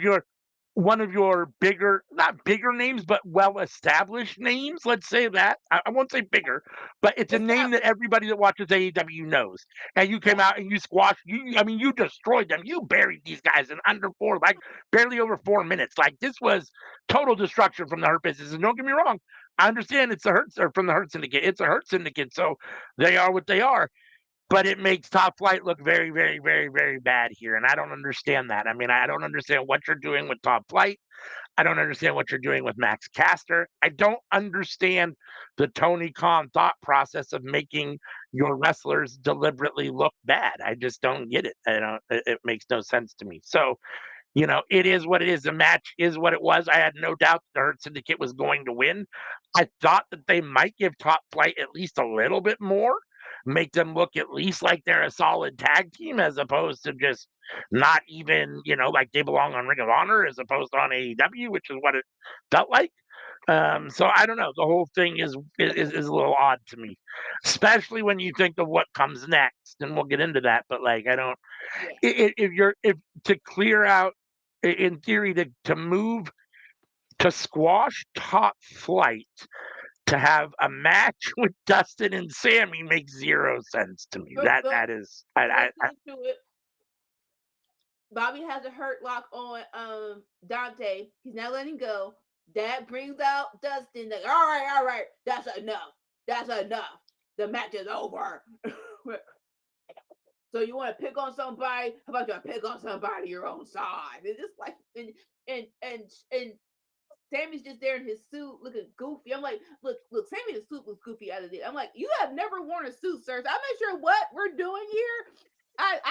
of your bigger, not bigger names, but well established names. Let's say that. I won't say bigger, but it's a name that Established. everybody that watches AEW knows. And you came Yeah. out and you squashed. I mean, you destroyed them. You buried these guys in under four, like barely over 4 minutes. Like this was total destruction from the Hurt Business. And don't get me wrong, I understand it's the Hurt or from the Hurt Syndicate. It's a Hurt Syndicate, so they are what they are, but it makes Top Flight look very, very, very, very bad here. And I don't understand that. I mean, I don't understand what you're doing with Top Flight. I don't understand what you're doing with Max Caster. I don't understand the Tony Khan thought process of making your wrestlers deliberately look bad. I just don't get it. I don't. It makes no sense to me. So it is what it is. The match is what it was. I had no doubt the Hurt Syndicate was going to win. I thought that they might give Top Flight at least a little bit more, make them look at least like they're a solid tag team as opposed to just not even, like they belong on Ring of Honor as opposed to on AEW, which is what it felt like. So I don't know. The whole thing is a little odd to me, especially when you think of what comes next, and we'll get into that. But like, I don't. Yeah. If to clear out in theory to move to squash Top Flight to have a match with Dustin and Sammy makes zero sense to me. So, That is let's get into it. Bobby has a hurt lock on Dante. He's not letting go. That brings out Dustin. Like, all right, that's enough. That's enough. The match is over. So you want to pick on somebody? How about you pick on somebody your own size? It's just like and Sammy's just there in his suit looking goofy. I'm like, look, Sammy the suit was goofy out of it. I'm like, you have never worn a suit, sir. So I'm not sure what we're doing here. I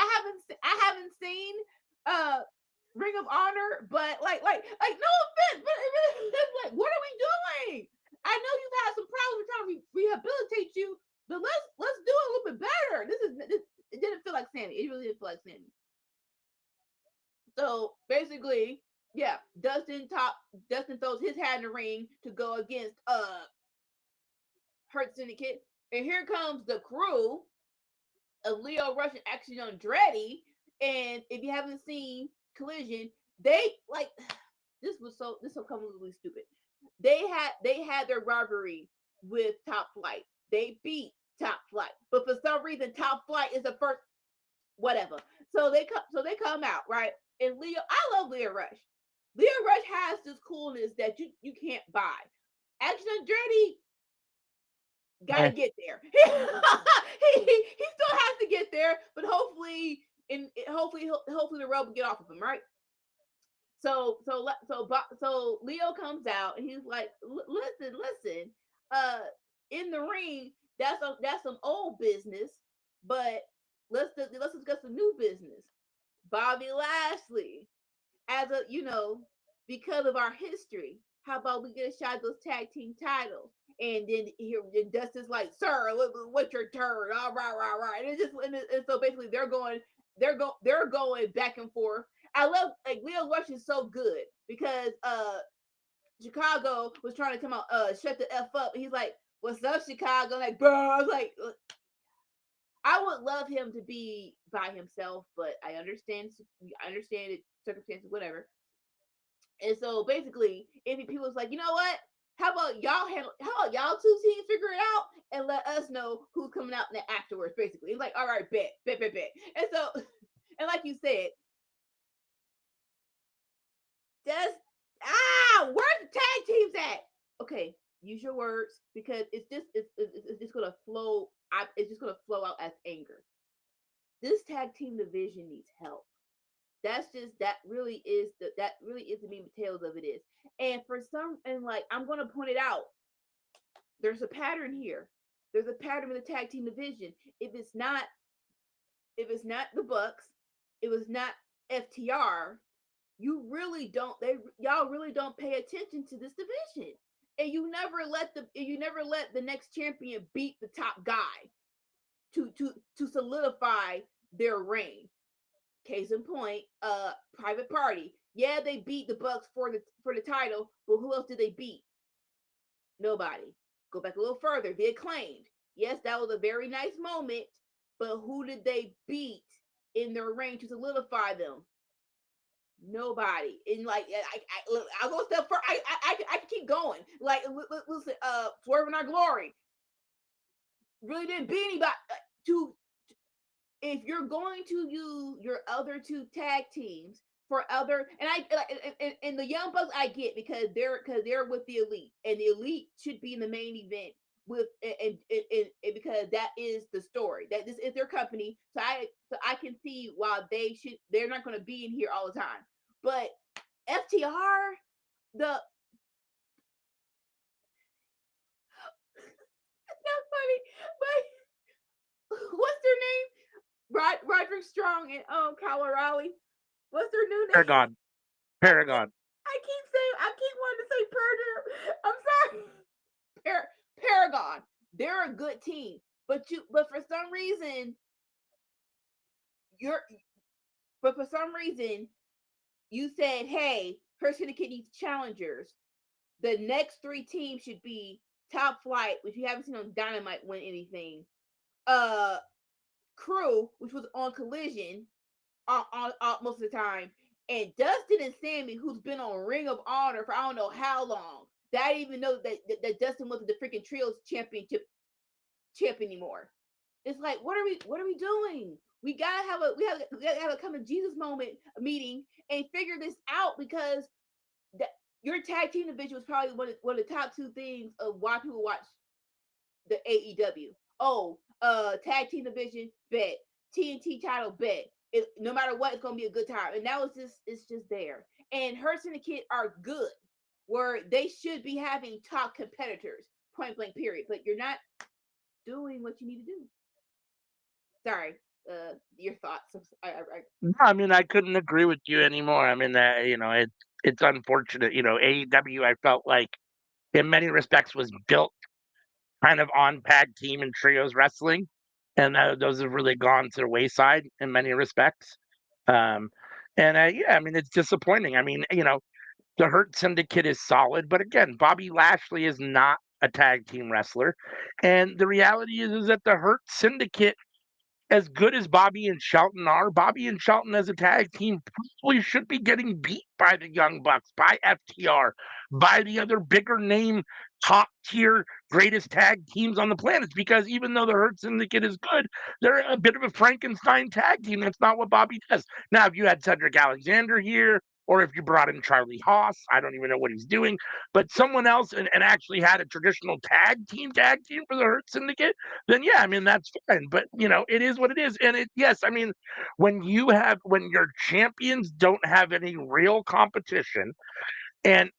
haven't seen Ring of Honor, but like no offense, but it really is like, what are we doing? I know you've had some problems with trying to rehabilitate you, but let's do it a little bit better. This it didn't feel like Sammy. It really didn't feel like Sammy. So basically, yeah, Dustin throws his hat in the ring to go against Hurt Syndicate. And here comes the crew of Leo Rush and Action Andretti. And if you haven't seen Collision, they like this was so completely stupid. They had their rivalry with Top Flight. They beat Top Flight, but for some reason, Top Flight is the first. Whatever. So they come out right, and Leo. I love Leo Rush. Leo Rush has this coolness that you can't buy. Action Andretti gotta get there. He still has to get there, but hopefully the rub will get off of him, right? So Leo comes out and he's like, listen, in the ring, that's some old business. But let's discuss the new business. Bobby Lashley, as a because of our history. How about we get a shot at those tag team titles? And then here, and Dustin's like, "Sir, what's your turn?" All right. And it's just, and so basically, they're going back and forth. I love like Leo Rush is so good because Chicago was trying to come out, shut the f up. And he's like, "What's up, Chicago?" Like, bro, I was like, I would love him to be by himself, but I understand it, circumstances, whatever. And so basically, MVP was like, you know what? How about y'all two teams figure it out and let us know who's coming out afterwards, basically. He's like, all right, bet. And so and like you said, just where's the tag teams at? Okay, use your words because it's just gonna flow. It's just gonna flow out as anger. This tag team division needs help. That really is the meat and potatoes of it is. And for some, and like I'm gonna point it out, there's a pattern here. There's a pattern in the tag team division. If it's not the Bucks, it was not FTR. Y'all really don't pay attention to this division, and you never let the next champion beat the top guy to solidify their reign. Case in point, Private Party. Yeah, they beat the Bucks for the title, but who else did they beat? Nobody. Go back a little further. The Acclaimed. Yes, that was a very nice moment, but who did they beat in their reign to solidify them? Nobody. And like I'll go a step further. I can keep going. Like listen, Swerve in Our Glory really didn't beat anybody to if you're going to use your other two tag teams for other and the Young Bucks I get because they're with the elite and the elite should be in the main event with and because that is the story that this is their company so I can see why they're not going to be in here all the time but FTR the it's not funny but what's their name Roderick Strong and Kyle O'Reilly. What's their new name? Paragon. I keep Paragon. I keep wanting to say Perder. I'm sorry. Paragon. They're a good team, but for some reason you're but for some reason you said, hey, her syndicate needs challengers. The next three teams should be Top Flight, which you haven't seen on Dynamite win anything. Crew, which was on Collision most of the time, and Dustin and Sammy, who's been on Ring of Honor for I don't know how long. That I didn't even know that Dustin wasn't the freaking Trios championship champ anymore. It's like, what are we doing? We gotta have a come to Jesus moment meeting and figure this out because that your tag team division was probably one of the top two things of why people watch the AEW. Oh, tag team division bet, TNT title bet. No matter what, it's gonna be a good time. And now it's just there. And Hurts and the Kid are good, where they should be having top competitors, point blank, period. But you're not doing what you need to do. Sorry, your thoughts. No, I mean, I couldn't agree with you anymore. I mean, it's unfortunate. AEW, I felt like in many respects was built kind of on tag team and trios wrestling, and those have really gone to the wayside in many respects. Um, and yeah, I mean, it's disappointing. I mean, the Hurt Syndicate is solid, but again, Bobby Lashley is not a tag team wrestler, and the reality is that the Hurt Syndicate, as good as Bobby and Shelton are, Bobby and Shelton as a tag team probably should be getting beat by the Young Bucks, by FTR, by the other bigger name, top tier, greatest tag teams on the planet. Because even though the Hurt Syndicate is good, they're a bit of a Frankenstein tag team. That's not what Bobby does. Now, if you had Cedric Alexander here, or if you brought in Charlie Haas, I don't even know what he's doing, but someone else and actually had a traditional tag team for the Hurt Syndicate, then yeah, I mean that's fine. But it is what it is. And yes, I mean, when your champions don't have any real competition, and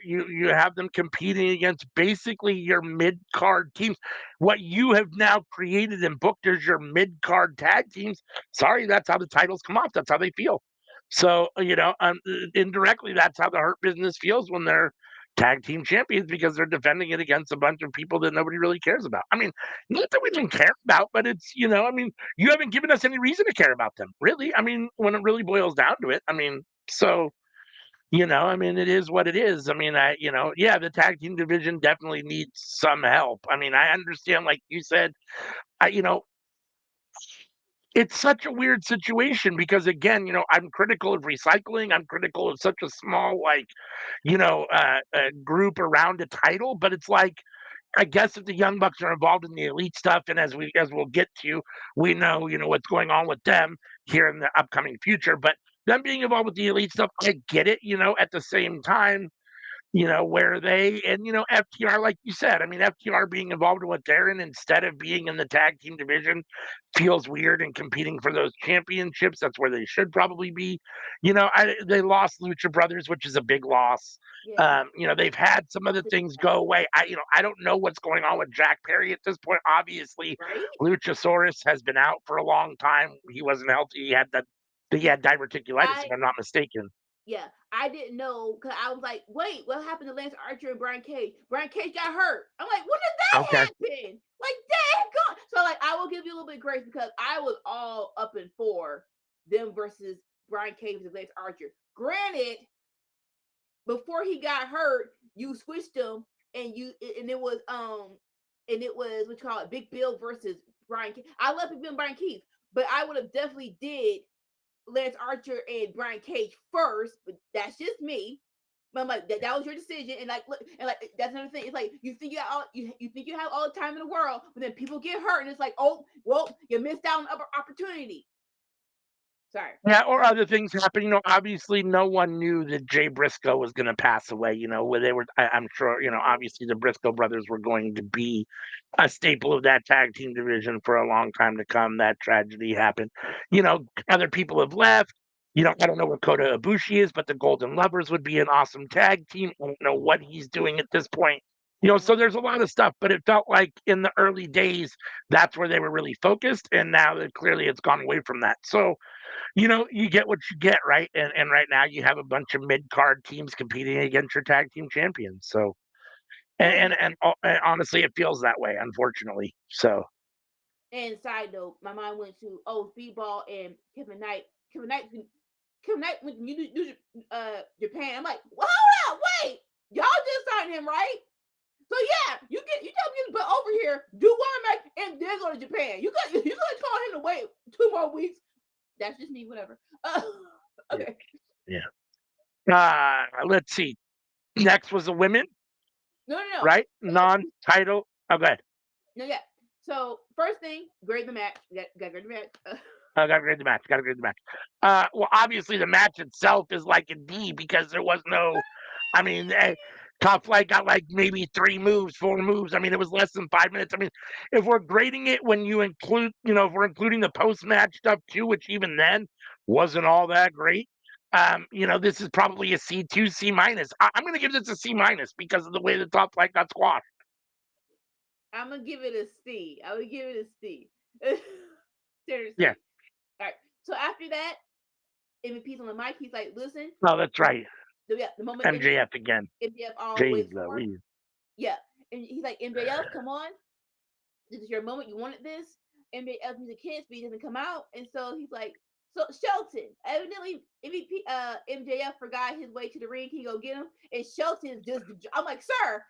you have them competing against basically your mid card teams. What you have now created and booked as your mid card tag teams. Sorry, that's how the titles come off. That's how they feel. So indirectly, that's how the Hurt Business feels when they're tag team champions because they're defending it against a bunch of people that nobody really cares about. I mean, not that we didn't care about, but it's I mean, you haven't given us any reason to care about them, really. I mean, when it really boils down to it, I mean, so I mean, it is what it is. I mean, yeah, the tag team division definitely needs some help. I mean, I understand, like you said, I, you know, it's such a weird situation because, again, I'm critical of recycling. I'm critical of such a small, like, group around a title. But it's like, I guess if the Young Bucks are involved in the elite stuff, and as we'll get to, we know, what's going on with them here in the upcoming future. But them being involved with the elite stuff, I get it. At the same time, where they and FTR, like you said, I mean, FTR being involved in what they're in instead of being in the tag team division feels weird and competing for those championships. That's where they should probably be. They lost Lucha Brothers, which is a big loss. Yeah. They've had some other things go away. I don't know what's going on with Jack Perry at this point. Obviously, Right? Luchasaurus has been out for a long time. He wasn't healthy. He had diverticulitis, if I I'm not mistaken. Yeah, I didn't know because I was like, wait, what happened to Lance Archer and Brian Cage? Brian Cage got hurt. I'm like, when did that Okay. happen? Like that gone. So like, I will give you a little bit of grace because I was all up in for them versus Brian Cage and Lance Archer. Granted, before he got hurt, you switched them and it was what you call it, Big Bill versus Brian Cage. I love Big Bill and Brian Keith, but I would have definitely did Lance Archer and Brian Cage first, but that's just me. But I'm like, that was your decision, and like, look, and like that's another thing. It's like you think you think you have all the time in the world, but then people get hurt, and it's like, oh, well, you missed out on an opportunity. Sorry. Yeah, or other things happen. Obviously, no one knew that Jay Briscoe was going to pass away. Where they were. I'm sure. Obviously, the Briscoe brothers were going to be a staple of that tag team division for a long time to come. That tragedy happened. Other people have left. I don't know what Kota Ibushi is, but the Golden Lovers would be an awesome tag team. I don't know what he's doing at this point. So there's a lot of stuff, but it felt like in the early days, that's where they were really focused. And now that clearly it's gone away from that. So, you get what you get, right? And right now you have a bunch of mid card teams competing against your tag team champions. So, and honestly, it feels that way, unfortunately. So, And side note, my mind went to Speedball and Kevin Knight. Kevin Knight went to Japan. I'm like, well, hold up, wait, y'all just signed him, right? So yeah, you tell me to put over here, do one match, and then go to Japan. You gonna call him to wait 2 more weeks? That's just me, whatever. Okay. yeah. Let's see. Next was the women, No. right? Non-title. Oh, go ahead. No, yeah. So first thing, grade the match. Got grade the match. I got to grade the match. Got to grade the match. Well, obviously the match itself is like a D because there was no. I mean, Top Flight got like maybe 3 moves, 4 moves. I mean, it was less than 5 minutes. I mean, if we're grading it when you include, if we're including the post-match stuff too, which even then wasn't all that great. This is probably a C2, C minus. I'm going to give this a C minus because of the way the Top Flight got squashed. I'm gonna give it a C. I would give it a C. Seriously. Yeah. All right. So after that, MVP's on the mic. He's like, "Listen." No, that's right. The moment MJF again. MJF always Jeez for. Louise. Yeah, and he's like, "MJF, come on. This is your moment. You wanted this." MJF needs a kiss, but he doesn't come out, and so he's like, "So Shelton, evidently MVP MJF forgot his way to the ring. Can you go get him?" And Shelton's just, I'm like, "Sir,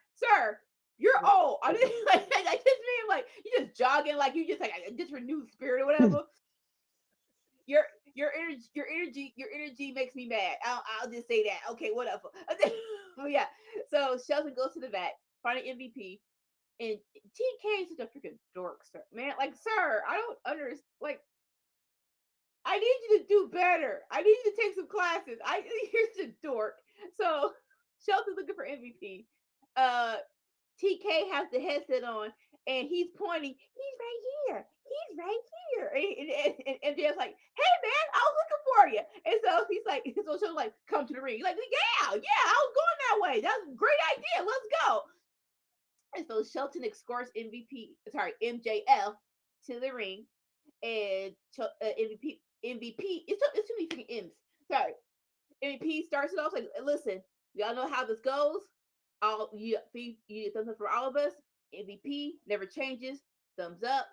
you're old." I didn't like just mean like you just jogging, like you just like just renewed spirit or whatever. Your energy makes me mad. I'll just say that. Okay, whatever. Oh yeah. So Shelton goes to the back, finding MVP, and TK is such a freaking dork, sir. Man, like, sir, I don't understand. Like, I need you to do better. I need you to take some classes. You're just a dork. So Shelton's looking for MVP. TK has the headset on and he's pointing. He's right here. he's right here. And MJF's like, hey man, I was looking for you. And so he's like, so she's like, come to the ring. He's like, yeah, I was going that way. That's a great idea. Let's go. And so Shelton escorts MJF to the ring, and MVP. It's too many freaking M's. Sorry, MVP starts it off like, listen, y'all know how this goes. You thumbs up for all of us. MVP never changes. Thumbs up.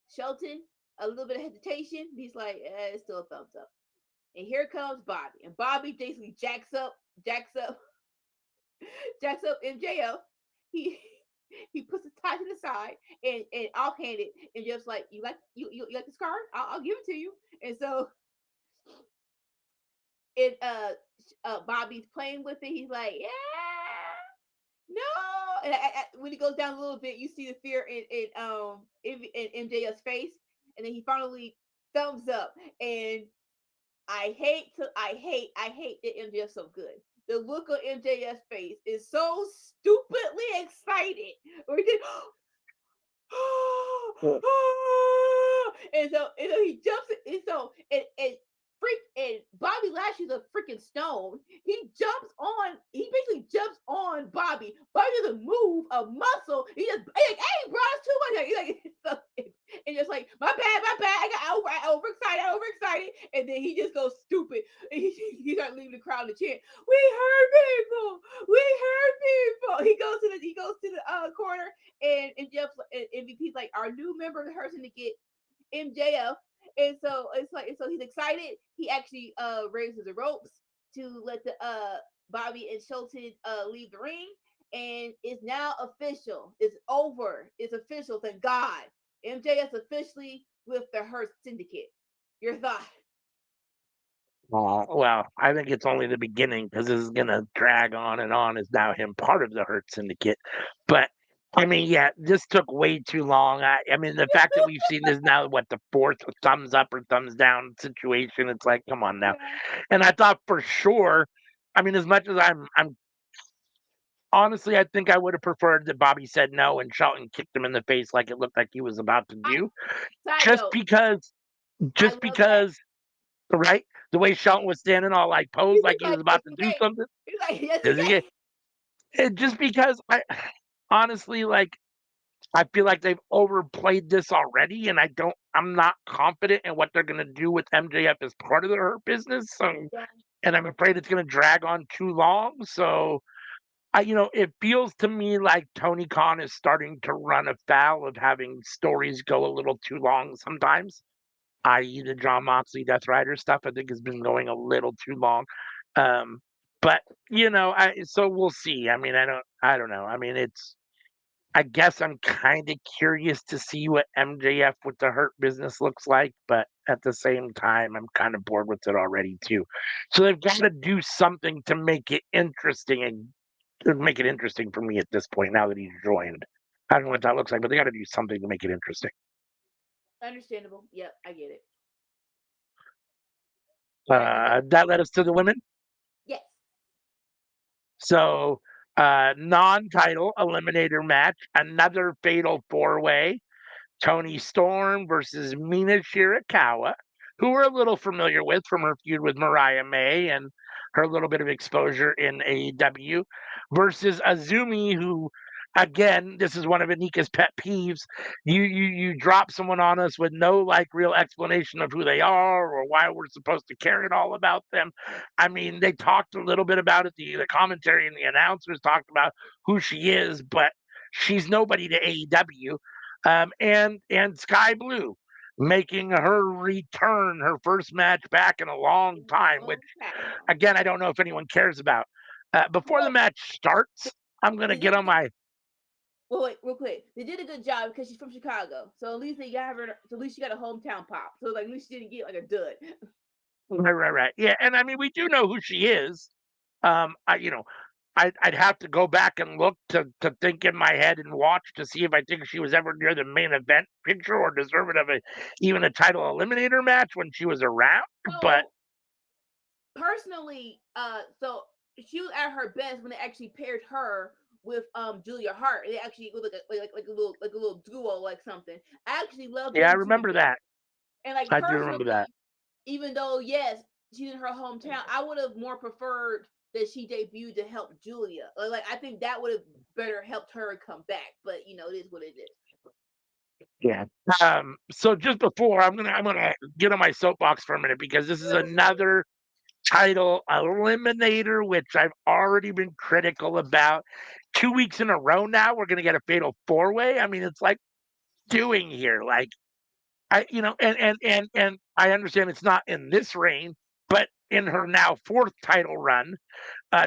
Shelton, a little bit of hesitation. He's like, it's still a thumbs up. And here comes Bobby, and Bobby basically jacks up MJF. He puts his tie to the side and offhanded and just like, you like the scarf? I'll give it to you. And so it Bobby's playing with it. He's like, yeah, no. And when he goes down a little bit, you see the fear in MJF's face, and then he finally thumbs up. And I hate that MJF's so good. The look on MJF's face is so stupidly excited. Or he did, and so he jumps, and so and Bobby Lashley's a freaking stone. He basically jumps on Bobby. Bobby doesn't move a muscle. He's like, hey, bro, it's too much. He's like, and just like, my bad. I got overexcited. And then he just goes stupid. And he starts leaving the crowd to chant, we heard people. He goes to the corner, and MVP's like, our new member of the person to get MJF. And so so he's excited. He actually raises the ropes to let the Bobby and Shelton leave the ring, and it's now official. It's over. It's official. Thank God. MJF's officially with the Hurt Syndicate. Your thought? Well, I think it's only the beginning because this is going to drag on and on. Is now him part of the Hurt Syndicate. But I mean, yeah, this took way too long. I mean, the fact that we've seen this now, the fourth thumbs up or thumbs down situation, it's like, come on now. Yeah. And I thought for sure, I mean, as much as I'm honestly, I think I would have preferred that Bobby said no and Shelton kicked him in the face like it looked like he was about to do. Just because, right? The way Shelton was standing all like posed like he was about to do something. He's like, yes, Just because honestly, like, I feel like they've overplayed this already, and I'm not confident in what they're going to do with MJF as part of their business. So, and I'm afraid it's going to drag on too long. So, it feels to me like Tony Khan is starting to run afoul of having stories go a little too long sometimes, i.e. the John Moxley Death Rider stuff, I think has been going a little too long. But, so we'll see. I mean, I don't know. I mean, I guess I'm kind of curious to see what MJF with the Hurt Business looks like, but at the same time, I'm kind of bored with it already too. So they've got to do something to make it interesting and to make it interesting for me at this point. Now that he's joined, I don't know what that looks like, but they got to do something to make it interesting. Understandable. Yep, I get it. That led us to the women. Yes. So, non-title eliminator match, another fatal four-way. Toni Storm versus Mina Shirakawa, who we're a little familiar with from her feud with Mariah May and her little bit of exposure in AEW, versus Azumi, who, again, this is one of Anika's pet peeves. You drop someone on us with no real explanation of who they are or why we're supposed to care at all about them. I mean, they talked a little bit about it. The commentary and the announcers talked about who she is, but she's nobody to AEW. And Sky Blue making her return, her first match back in a long time, which, again, I don't know if anyone cares about. Before the match starts, I'm going to get on my... Well, wait, real quick. They did a good job because she's from Chicago. So at least they got her, at least she got a hometown pop. So at least she didn't get a dud. Right. Yeah, and I mean, we do know who she is. I'd have to go back and look to think in my head and watch to see if I think she was ever near the main event picture or deserving of even a title eliminator match when she was around. But personally, so she was at her best when they actually paired her with Julia Hart. They actually was like a little duo, like something. I actually love Yeah, I them two remember together. that. And like I do remember that. personally, even though yes, she's in her hometown, I would have more preferred that she debuted to help Julia. Like I think that would have better helped her come back. But you know, it is what it is. Yeah. So just before I'm gonna get on my soapbox for a minute because this is another title eliminator, which I've already been critical about. 2 weeks in a row now, we're gonna get a fatal four way. I mean, it's like doing here. Like and I understand it's not in this reign, but in her now fourth title run,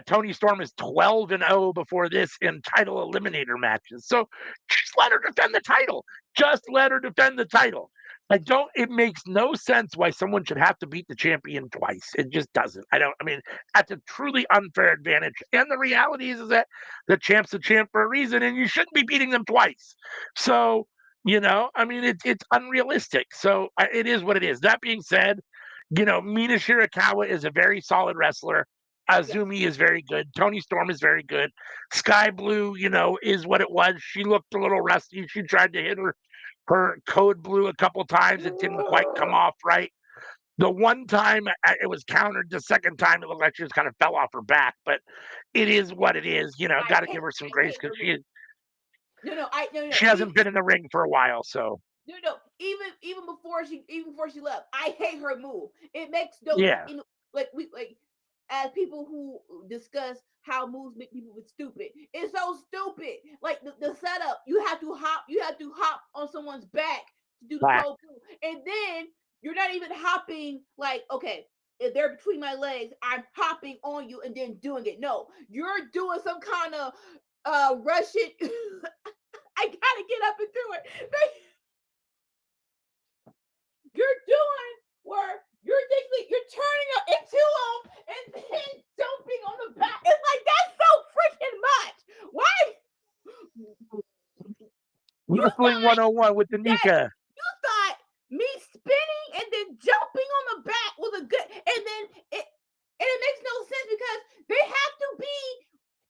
Tony Storm is 12-0 before this in title eliminator matches. So just let her defend the title. Just let her defend the title. I don't. It makes no sense why someone should have to beat the champion twice. It just doesn't. I don't. I mean, that's a truly unfair advantage. And the reality is that the champ's a champ for a reason, and you shouldn't be beating them twice. So I mean, it's unrealistic. So it is what it is. That being said, Mina Shirakawa is a very solid wrestler. Yes. Azumi is very good. Tony Storm is very good. Sky Blue, is what it was. She looked a little rusty. She tried to hit her code blue a couple times. It didn't quite come off right. The one time it was countered, the second time it looked like she just kind of fell off her back. But it is what it is. Got to give her some I grace hate because her move. No. she hasn't been in the ring for a while. So No. Even before she left, I hate her move. It makes no yeah, like as people who discuss how moves make people stupid. It's so stupid. Like the setup, you have to hop on someone's back to do the back. cold move, and then you're not even hopping. Like okay, if they're between my legs, I'm hopping on you and then doing it. No, you're doing some kind of Russian. I gotta get up and do it. You're doing where you're turning up into them and then jumping on the back. It's like that's so freaking much. Why you Wrestling thought 101 with yes, Danica. you thought me spinning and then jumping on the back was a good and it makes no sense because they have to be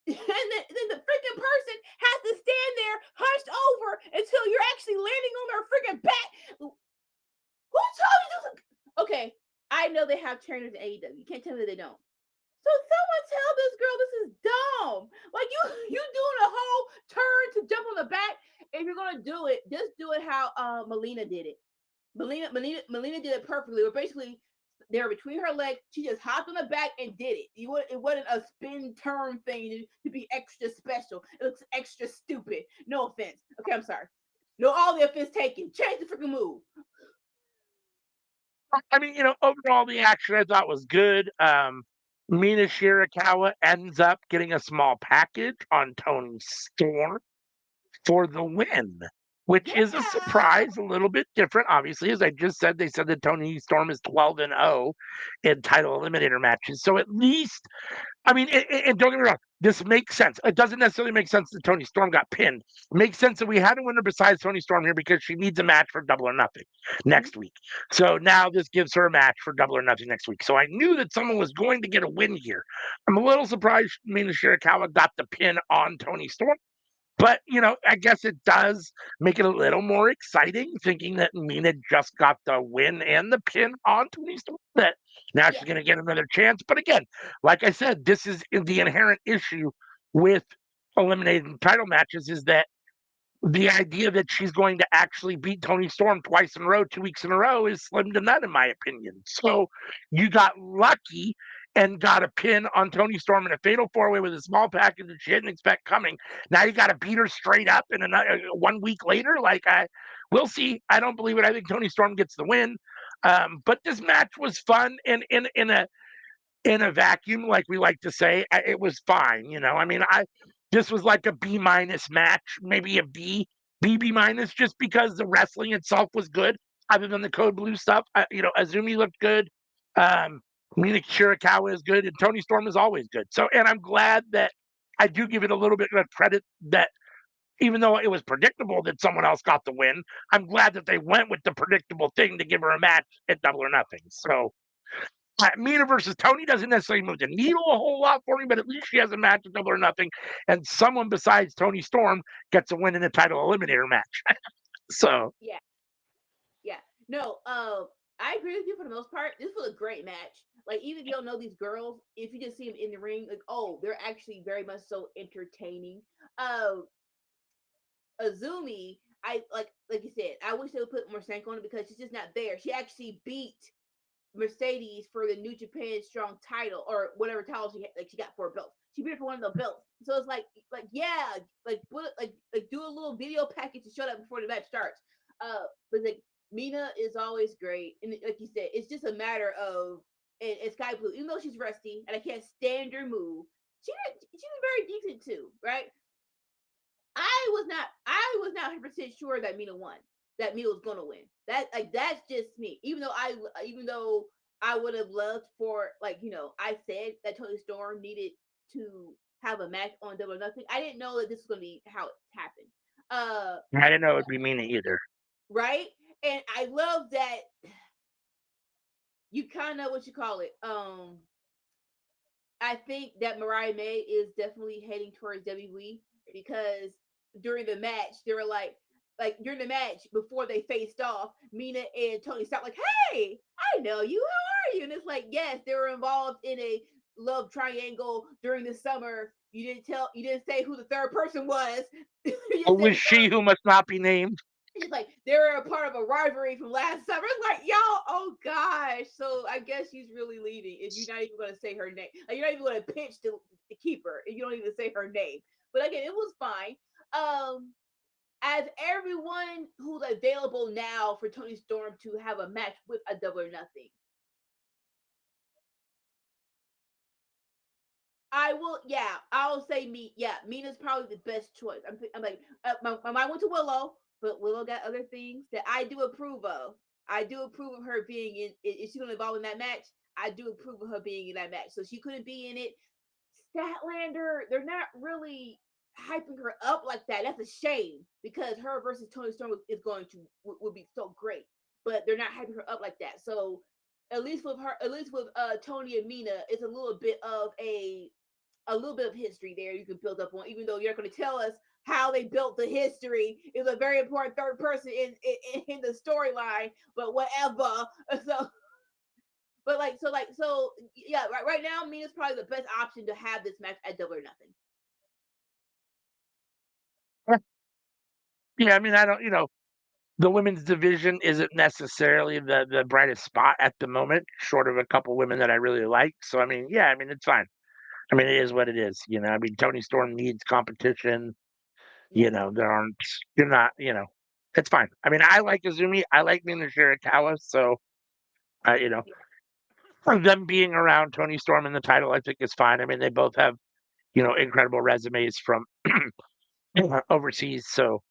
then the freaking person has to stand there hunched over until you're actually landing on their freaking back. Who told you this? Okay, I know they have trainers in AEW. You can't tell me they don't. So someone tell this girl this is dumb. Like you doing a whole turn to jump on the back. If you're gonna do it, just do it how Melina did it. Melina did it perfectly. But basically, they were between her legs. She just hopped on the back and did it. It wasn't a spin turn thing to be extra special. It looks extra stupid. No offense. Okay, I'm sorry. No, all the offense taken. Change the freaking move. I mean, overall the action I thought was good. Mina Shirakawa ends up getting a small package on Tony Storm for the win, which is a Yeah. surprise, a little bit different. Obviously, as I just said, they said that Tony Storm is 12-0 in title eliminator matches. So at least I mean, and don't get me wrong, this makes sense. It doesn't necessarily make sense that Tony Storm got pinned. It makes sense that we had a winner besides Tony Storm here because she needs a match for Double or Nothing Mhm. next week. So now this gives her a match for Double or Nothing next week. So I knew that someone was going to get a win here. I'm a little surprised Mina Shirakawa got the pin on Tony Storm. But, I guess it does make it a little more exciting thinking that Mina just got the win and the pin on Tony Storm. That now she's Yeah. going to get another chance. But again, like I said, this is the inherent issue with eliminating title matches is that the idea that she's going to actually beat Tony Storm twice in a row, 2 weeks in a row, is slim to none, in my opinion. So you got lucky and got a pin on Tony Storm in a fatal four way with a small package that she didn't expect coming. Now you got to beat her straight up in another 1 week later. Like we'll see. I don't believe it. I think Tony Storm gets the win. But this match was fun and in a vacuum, like we like to say, it was fine. I mean, this was like a B minus match, maybe a B minus, just because the wrestling itself was good. Other than the code blue stuff, Azumi looked good. Um, Mina Shirakawa is good, and Tony Storm is always good. So, and I'm glad that I do give it a little bit of credit that even though it was predictable that someone else got the win, I'm glad that they went with the predictable thing to give her a match at Double or Nothing. So Mina versus Tony doesn't necessarily move the needle a whole lot for me, but at least she has a match at Double or Nothing, and someone besides Tony Storm gets a win in a title eliminator match. So Yeah, yeah. No, I agree with you for the most part. This was a great match. Like, even if you don't know these girls, if you just see them in the ring, like, oh, they're actually very much so entertaining. Uh, Azumi, I like you said, I wish they would put more stank on it because she's just not there. She actually beat Mercedes for the New Japan Strong title or whatever title she had, like she got 4 belts. She beat her for one of the belts. So it's like yeah, like put like do a little video package to show that before the match starts. But like Mina is always great, and like you said, it's just a matter of and Sky Blue. Even though she's rusty and I can't stand her move, she's very decent too, right? I was not 100% sure that Mina won. That Mina was gonna win. That's just me. Even though I would have loved for I said that Tony Storm needed to have a match on Double or Nothing. I didn't know that this was gonna be how it happened. I didn't know it would be Mina either. Right? And I love that you kind of what you call it. I think that Mariah May is definitely heading towards WWE because during the match they were like during the match before they faced off, Mina and Tony start like, "Hey, I know you. How are you?" And it's like, yes, they were involved in a love triangle during the summer. You didn't say who the third person was. You just It said was she who must not be named. it's like they were a part of a rivalry from last summer. It's like, y'all, oh gosh. So I guess she's really leading if you're not even going to say her name. Like, you're not even going to pitch to keep her if you don't even say her name. But again, it was fine. As everyone who's available now for Tony Storm to have a match with a Double or Nothing, I will. Yeah, I'll say me. Yeah, Mina's probably the best choice. I'm like, my mind went to Willow, but Willow got other things that I do approve of. I do approve of her being in. Is she going to involve in that match? I do approve of her being in that match. So she couldn't be in it. Statlander, they're not really hyping her up like that. That's a shame because her versus Tony Storm is going to would be so great, but they're not hyping her up like that. So at least with Tony and Mina, it's a little bit of history there you can build up on, even though you're not going to tell us how they built the history. It was a very important third person in the storyline, but whatever. So, but so yeah, right now, Mina's probably the best option to have this match at Double or Nothing. Yeah, I mean, I don't, the women's division isn't necessarily the brightest spot at the moment, short of a couple women that I really like. So, I mean, yeah, I mean, it's fine. I mean, it is what it is. I mean, Tony Storm needs competition. Yeah, There aren't, you're not, it's fine. I mean, I like Azumi. I like Mina Shirakawa. So, uh, you know, yeah, for them being around Tony Storm in the title, I think is fine. I mean, they both have, incredible resumes from overseas. So,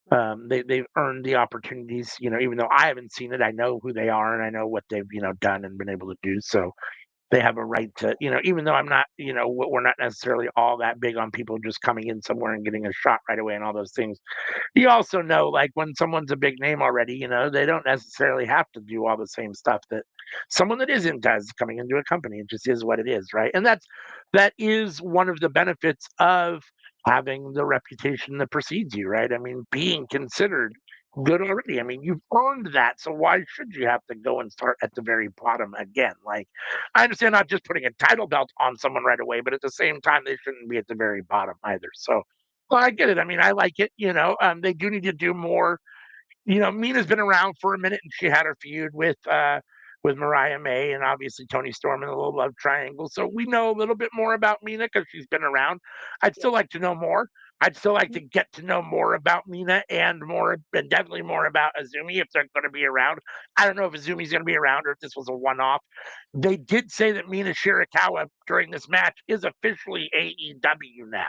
they've earned the opportunities, even though I haven't seen it, I know who they are and I know what they've, done and been able to do. So, they have a right to, even though I'm not, we're not necessarily all that big on people just coming in somewhere and getting a shot right away and all those things. You also know, like when someone's a big name already, they don't necessarily have to do all the same stuff that someone that isn't does coming into a company. It just is what it is, right? And that is one of the benefits of having the reputation that precedes you, right? I mean, being considered good already. I mean, you've earned that, so why should you have to go and start at the very bottom again? Like, I understand not just putting a title belt on someone right away, but at the same time, they shouldn't be at the very bottom either. So, well, I get it. I mean, I like it. They do need to do more. Mina's been around for a minute, and she had her feud with Mariah May, and obviously Tony Storm in a little love triangle. So we know a little bit more about Mina because she's been around. I'd yeah. still like to know more. I'd still like to get to know more about Mina and definitely more about Azumi if they're going to be around. I don't know if Azumi's going to be around or if this was a one-off. They did say that Mina Shirakawa during this match is officially AEW now.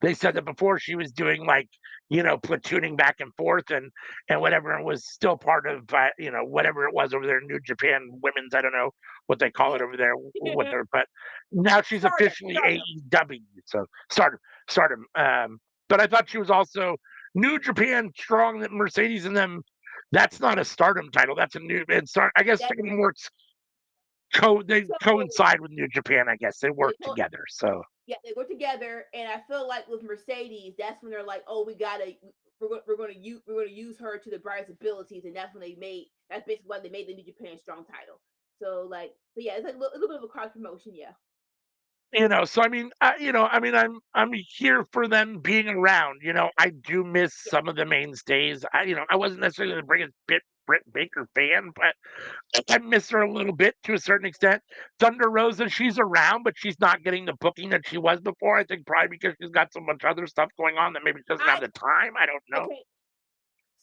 They said that before she was doing like, platooning back and forth and whatever, and was still part of, whatever it was over there in New Japan Women's. I don't know what they call it over there, but now she's officially Stardom. AEW. So stardom. But I thought she was also New Japan Strong. That Mercedes and them. That's not a Stardom title. That's a new and start. I guess That's Stardom works. They So coincide with New Japan, I guess. They they work go, together. So yeah, they work together, and I feel like with Mercedes, that's when they're like, oh, we're gonna use her to the brightest abilities, and that's when they made that's basically why they made the New Japan Strong title. So like, so yeah, it's like a little bit of a cross promotion, yeah. so I mean, I'm here for them being around. I do miss Yeah, some of the mainstays. I wasn't necessarily the biggest Britt Baker fan, but I miss her a little bit to a certain extent. Thunder Rosa, she's around, but she's not getting the booking that she was before. I think probably because she's got so much other stuff going on that maybe she doesn't have I the time. I don't know. okay.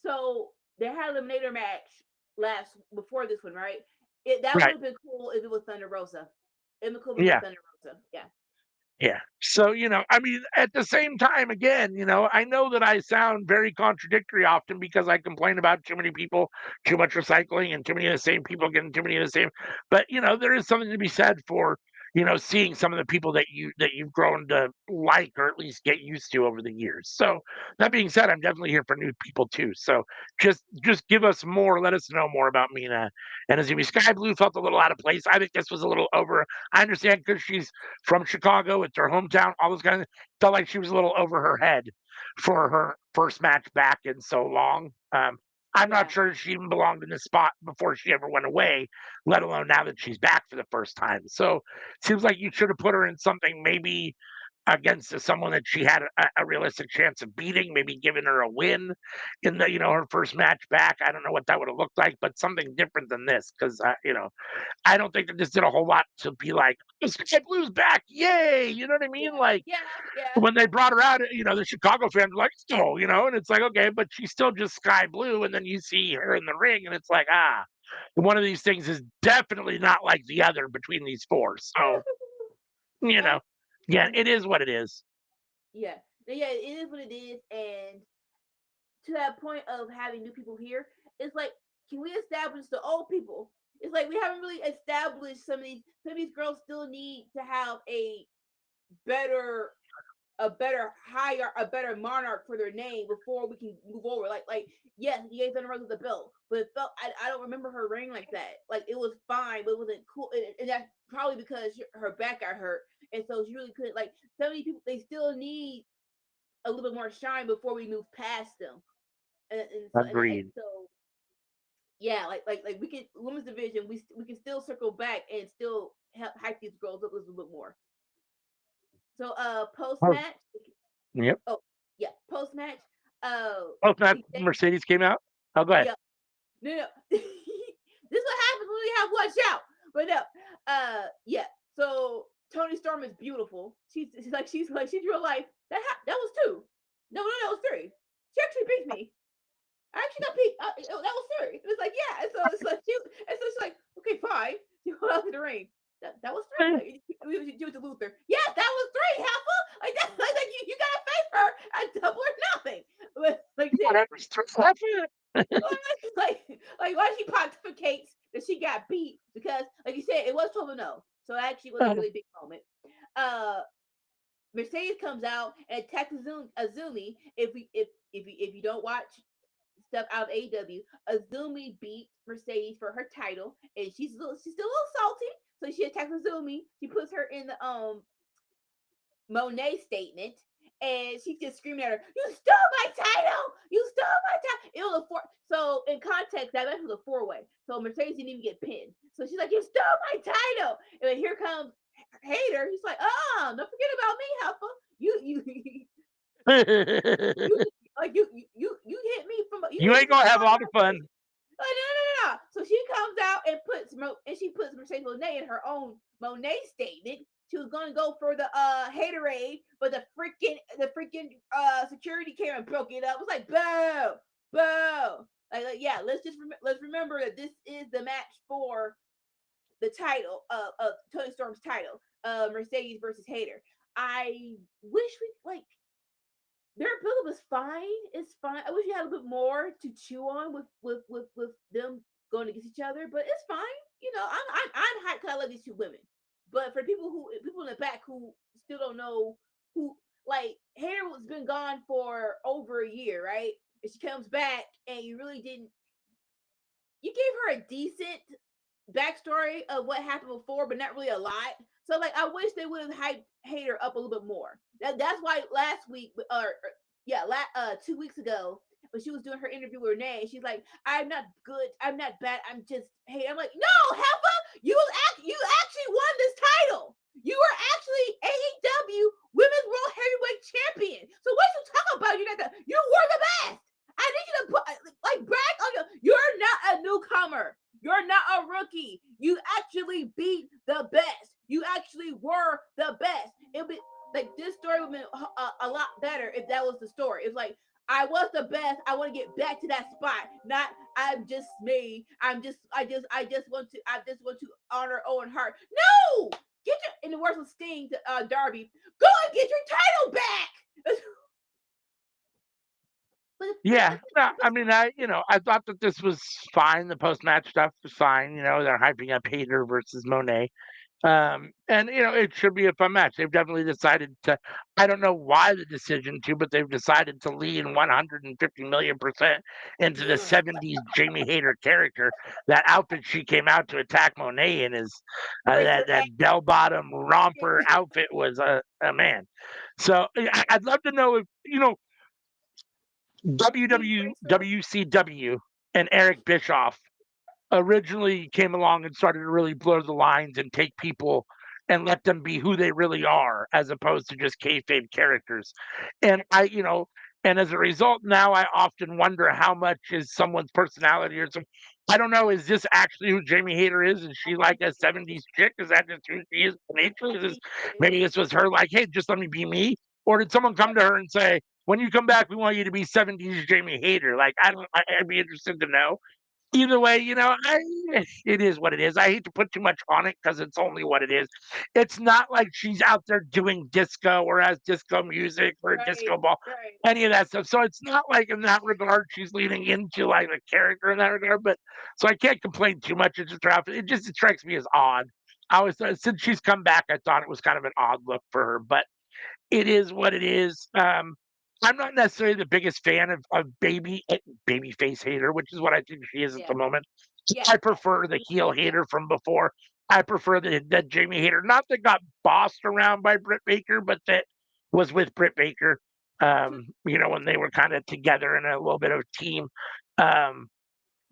So they had an eliminator match last before this one, right? That would Right. have been cool if it was Thunder Rosa. It would be cool if it was Yeah. Thunder Rosa. Yeah, Yeah. So, I mean, at the same time, again, I know that I sound very contradictory often because I complain about too many people, too much recycling, and too many of the same people getting too many of the same. But, there is something to be said for, seeing some of the people that you've grown to like or at least get used to over the years. So that being said, I'm definitely here for new people too. So just give us more, let us know more about Mina and Azumi. Sky Blue felt a little out of place. I think this was a little over. I understand because she's from Chicago. It's her hometown. All those kind of felt like she was a little over her head for her first match back in so long. I'm not yeah, sure she even belonged in this spot before she ever went away, let alone now that she's back for the first time. So it seems like you should have put her in something maybe against someone that she had a realistic chance of beating, maybe giving her a win in her first match back. I don't know what that would have looked like, but something different than this because I don't think that this did a whole lot to be like, "Oh, Sky Blue's back, yay!" You know what I mean? yeah, Like yeah, yeah. when they brought her out, the Chicago fans were like, "Oh," and it's like, okay, but she's still just Sky Blue, and then you see her in the ring, and it's like, one of these things is definitely not like the other between these four. So, you Uh, know, yeah, mhm, it is what it is. yeah, yeah. It is what it is, and to that point of having new people here, it's like, can we establish the old people? It's like we haven't really established some of these. Some of these girls still need to have better a better monarch for their name before we can move over. Like yes, you gave Thunder Rosa the belt, but it felt I don't remember her ring like that. Like it was fine, but it wasn't cool, and that's probably because her back got hurt, and so she really couldn't. Like so many people, they still need a little bit more shine before we move past them, and Agreed. so yeah, like we can women's division, we can still circle back and still help hype these girls up a little bit more. So post Oh, match, yep. oh yeah, post match, Oh, that Xavier, Mercedes came out. Oh, go ahead. yeah, no, this is what happens when we have watch out. But no, yeah. So Tony Storm is beautiful. She's real life. That was two. No, that was three. She actually beat me. I actually got beat. That was three. It was like yeah. And so she's like, okay, fine. She went out to the ring. That was three. Like we was to Luther. Yes, that was three. Half like that. Like you gotta face her at double or nothing. Like shit. Whatever's through. Like why she pontificates that she got beat because, like you said, it was 12-0, so it actually was a really big moment. Uh, Mercedes comes out and attacks Azumi. If you don't watch stuff out of AEW, Azumi beat Mercedes for her title, and she's still a little salty, so she attacks Azumi. She puts her in the Monet statement, and she's just screaming at her, "You stole my title! You stole my title!" It was a four. So in context, that match was a four-way. So Mercedes didn't even get pinned. So she's like, "You stole my title!" And then here comes Hater. He's like, "Oh, don't forget about me, Alpha. You like you hit me from You ain't from gonna have behind all my the face." fun. Like, no. So she comes out and puts Mercedes Monet in her own Monet statement. She was gonna go for the haterade, but the freaking security camera broke it up. It was like boo, boo. Like yeah, let's remember that this is the match for the title of Tony Storm's title, Mercedes versus Hater. I wish we like their build was fine. It's fine. I wish you had a bit more to chew on with them going against each other, but it's fine. I'm hyped because I love these two women. But for people in the back who still don't know who, like Hair has been gone for over a year, right? And she comes back, and you really didn't. You gave her a decent backstory of what happened before, but not really a lot. So like, I wish they would have hyped Hater up a little bit more. That's why last week, or yeah, 2 weeks ago, when she was doing her interview with Renee, she's like, "I'm not good. I'm not bad. I'm just hey." I'm like, "No, Heffa, you actually won this title. You were actually AEW Women's World Heavyweight Champion. So what you talking about? You were the best. I need you to put like brag on you. You're not a newcomer. You're not a rookie. You actually beat the best. You actually were the best. It'd be like this story would have been a lot better if that was the story. It's like I was the best. I want to get back to that spot. Not I'm just me. I just want to honor Owen Hart. No, get your in the words of Sting to Darby. Go and get your title back. Yeah, no, I mean, I thought that this was fine. The post match stuff was fine. They're hyping up Hater versus Monet. And it should be a fun match. They've definitely decided to. I don't know why the decision to, but they've decided to lean 150 million% into the '70s Jamie Hayter character. That outfit she came out to attack Monet in is that bell bottom romper outfit was a man. So I'd love to know if WCW and Eric Bischoff originally came along and started to really blur the lines and take people and let them be who they really are, as opposed to just kayfabe characters. And and as a result, now I often wonder how much is someone's personality or some. I don't know. Is this actually who Jamie Hayter is? Is she like a '70s chick? Is that just who she is by nature? Maybe this was her like, hey, just let me be me? Or did someone come to her and say, when you come back, we want you to be '70s Jamie Hayter? Like, I'd be interested to know. Either way, it is what it is. I hate to put too much on it because it's only what it is. It's not like she's out there doing disco or has disco music or a disco ball, Right. any of that stuff. So it's not like in that regard she's leaning into like a character in that regard. But so I can't complain too much. It's just it strikes me as odd. I always thought since she's come back, I thought it was kind of an odd look for her, but it is what it is. I'm not necessarily the biggest fan of baby face Hater, which is what I think she is at Yeah. the moment. Yeah. I prefer the heel Hater from before. I prefer the Jamie Hater, not that got bossed around by Britt Baker, but that was with Britt Baker. When they were kind of together in a little bit of a team. Um,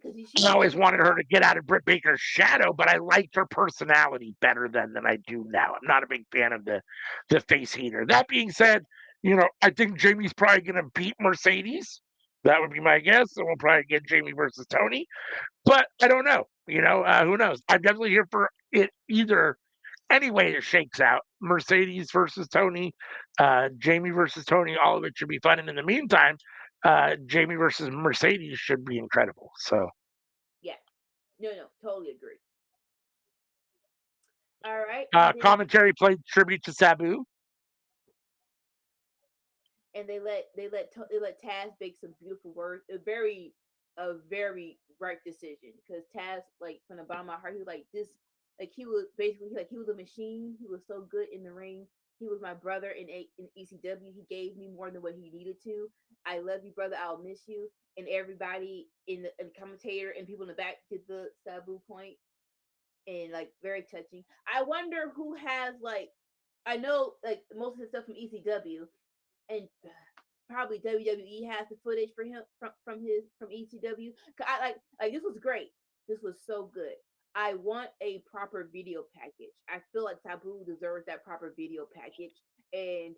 I always wanted her to get out of Britt Baker's shadow, but I liked her personality better than I do now. I'm not a big fan of the face Hater. That being said, I think Jamie's probably going to beat Mercedes. That would be my guess, and we'll probably get Jamie versus Tony. But I don't know. Who knows? I'm definitely here for it either any way it shakes out. Mercedes versus Tony, Jamie versus Tony. All of it should be fun. And in the meantime, Jamie versus Mercedes should be incredible. So. Yeah. No, totally agree. All right. Commentary played tribute to Sabu. And they let Taz make some beautiful words. A very right decision, because Taz, like, from the bottom of my heart, he was like this, like he was basically like he was a machine. He was so good in the ring. He was my brother in ECW. He gave me more than what he needed to. I love you, brother. I'll miss you. And everybody in the commentator and people in the back did the Sabu point, and like very touching. I wonder who has like, I know like most of the stuff from ECW, and probably WWE has the footage for him from ECW. I like this was great. This was so good. I want a proper video package. I feel like Sabu deserves that proper video package, and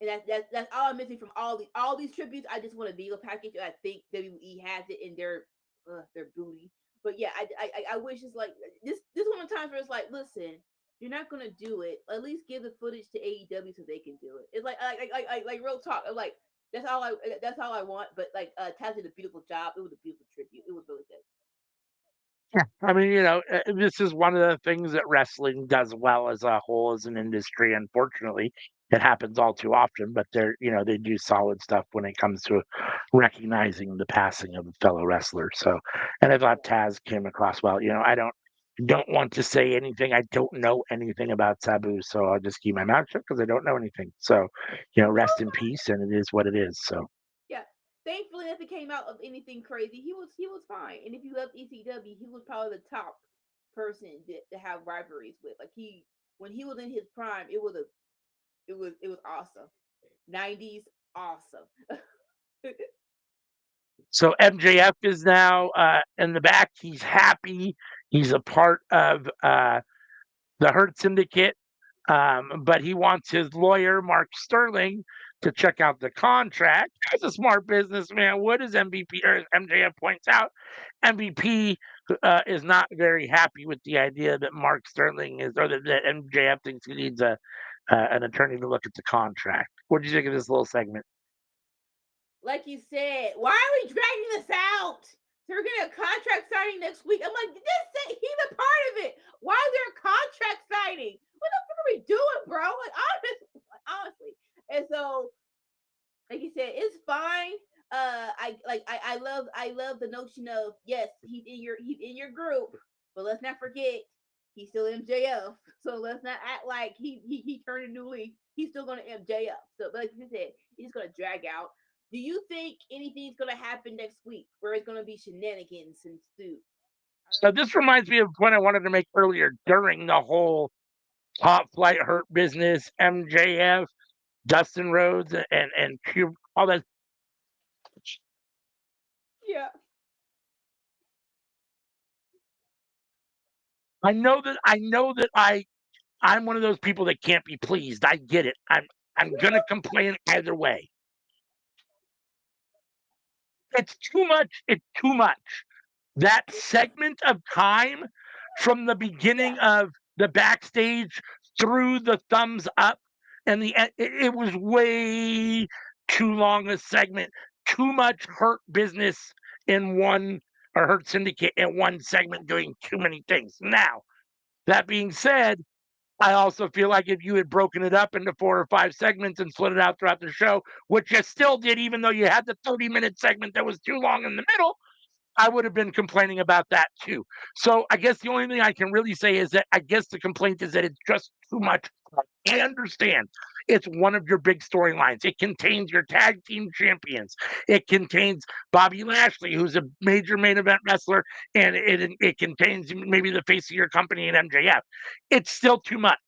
that's all I'm missing from all these tributes. I just want a video package. I think WWE has it in their booty. But yeah, I wish it's like this one of the times where it's like, listen, you're not gonna do it. At least give the footage to AEW so they can do it. It's like real talk. I'm like, that's all I want. But like Taz did a beautiful job. It was a beautiful tribute. It was really good. Yeah, I mean, this is one of the things that wrestling does well as a whole, as an industry. Unfortunately, it happens all too often, but they do solid stuff when it comes to recognizing the passing of a fellow wrestler. So, and I thought Taz came across well. I don't want to say anything. I don't know anything about Sabu, so I'll just keep my mouth shut because I don't know anything. So, rest in peace, and it is what it is. So. Yeah. Thankfully, nothing came out of anything crazy. He was fine. And if you love ECW, he was probably the top person to have rivalries with. Like when he was in his prime, it was awesome. 90s awesome. So MJF is now in the back. He's happy. He's a part of the Hurt Syndicate, but he wants his lawyer, Mark Sterling, to check out the contract. As a smart businessman would, as MVP or as MJF points out, MVP is not very happy with the idea that Mark Sterling is, or that MJF thinks he needs an attorney to look at the contract. What do you think of this little segment? Like you said, why are we dragging this out? So we're getting a contract signing next week. I'm like, he's a part of it. Why is there a contract signing? What the fuck are we doing, bro? Honestly. And so, like you said, it's fine. I love the notion of, yes, he's in your group, but let's not forget he's still MJF. So let's not act like he turned a new leaf. He's still gonna MJF. So, but like you said, he's gonna drag out. Do you think anything's gonna happen next week where it's gonna be shenanigans ensued? So this reminds me of a point I wanted to make earlier during the whole Top Flight Hurt Business, MJF, Dustin Rhodes, and Cube, all that. Yeah. I know that I'm one of those people that can't be pleased. I get it. I'm gonna complain either way. It's too much. It's too much. That segment of time from the beginning of the backstage through the thumbs up and it was way too long a segment. Too much Hurt Business in one, or Hurt Syndicate in one segment doing too many things. Now, that being said, I also feel like if you had broken it up into 4 or 5 segments and split it out throughout the show, which you still did, even though you had the 30-minute segment that was too long in the middle, I would have been complaining about that too. So I guess the only thing I can really say is that I guess the complaint is that it's just too much. I understand it's one of your big storylines. It contains your tag team champions. It contains Bobby Lashley, who's a major main event wrestler, and it contains maybe the face of your company in MJF. It's still too much.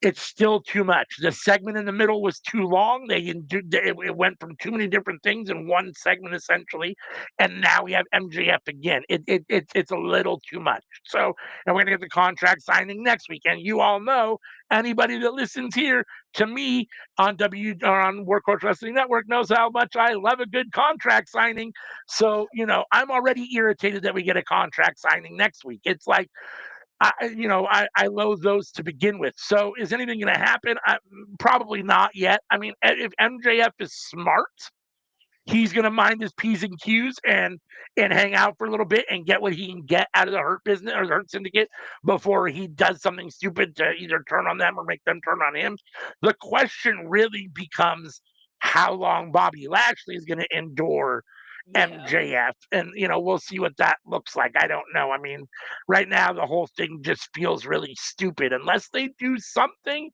It's still too much. The segment in the middle was too long. It went from too many different things in one segment essentially, and now we have MJF again. It's a little too much. So, and we're gonna get the contract signing next week. And you all know, anybody that listens here to me on Workhorse Wrestling Network knows how much I love a good contract signing. So, I'm already irritated that we get a contract signing next week. It's like, I loathe those to begin with. So is anything going to happen? Probably not yet. I mean, if MJF is smart, he's going to mind his P's and Q's and hang out for a little bit and get what he can get out of the Hurt Business or the Hurt Syndicate before he does something stupid to either turn on them or make them turn on him. The question really becomes how long Bobby Lashley is going to endure MJF, and we'll see what that looks like. I don't know. I mean, right now the whole thing just feels really stupid unless they do something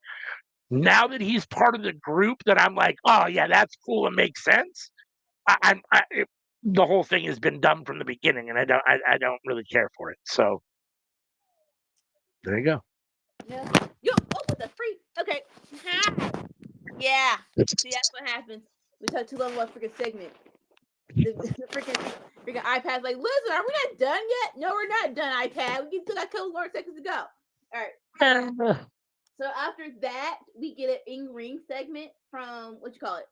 now that he's part of the group that I'm like, oh yeah, that's cool and makes sense. The whole thing has been dumb from the beginning, and I don't really care for it. So there you go. Yeah. Yo, with the free. Okay. Yeah. See, that's what happens. We talk too long about freaking segment. The freaking iPad's like, listen, are we not done yet? No, we're not done, iPad. We still got a couple more seconds to go. All right. So after that, we get an in-ring segment from what you call it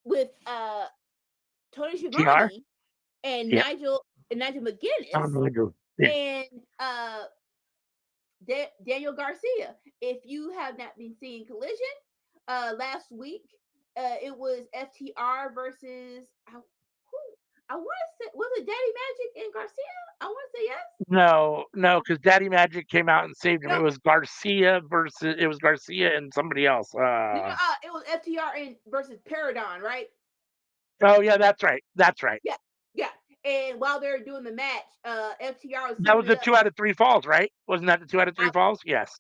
with Tony Schiavone and Nigel McGuinness and Daniel Garcia. If you have not been seeing Collision last week, it was FTR versus I want to say, was it Daddy Magic and Garcia? I want to say yes. No, because Daddy Magic came out and saved him. No. It was Garcia and somebody else. It was FTR versus Paradon, right? Oh yeah, that's right. Yeah. And while they're doing the match, FTR was. That was the 2 out of 3 falls, right? Wasn't that the 2 out of 3 falls? Yes.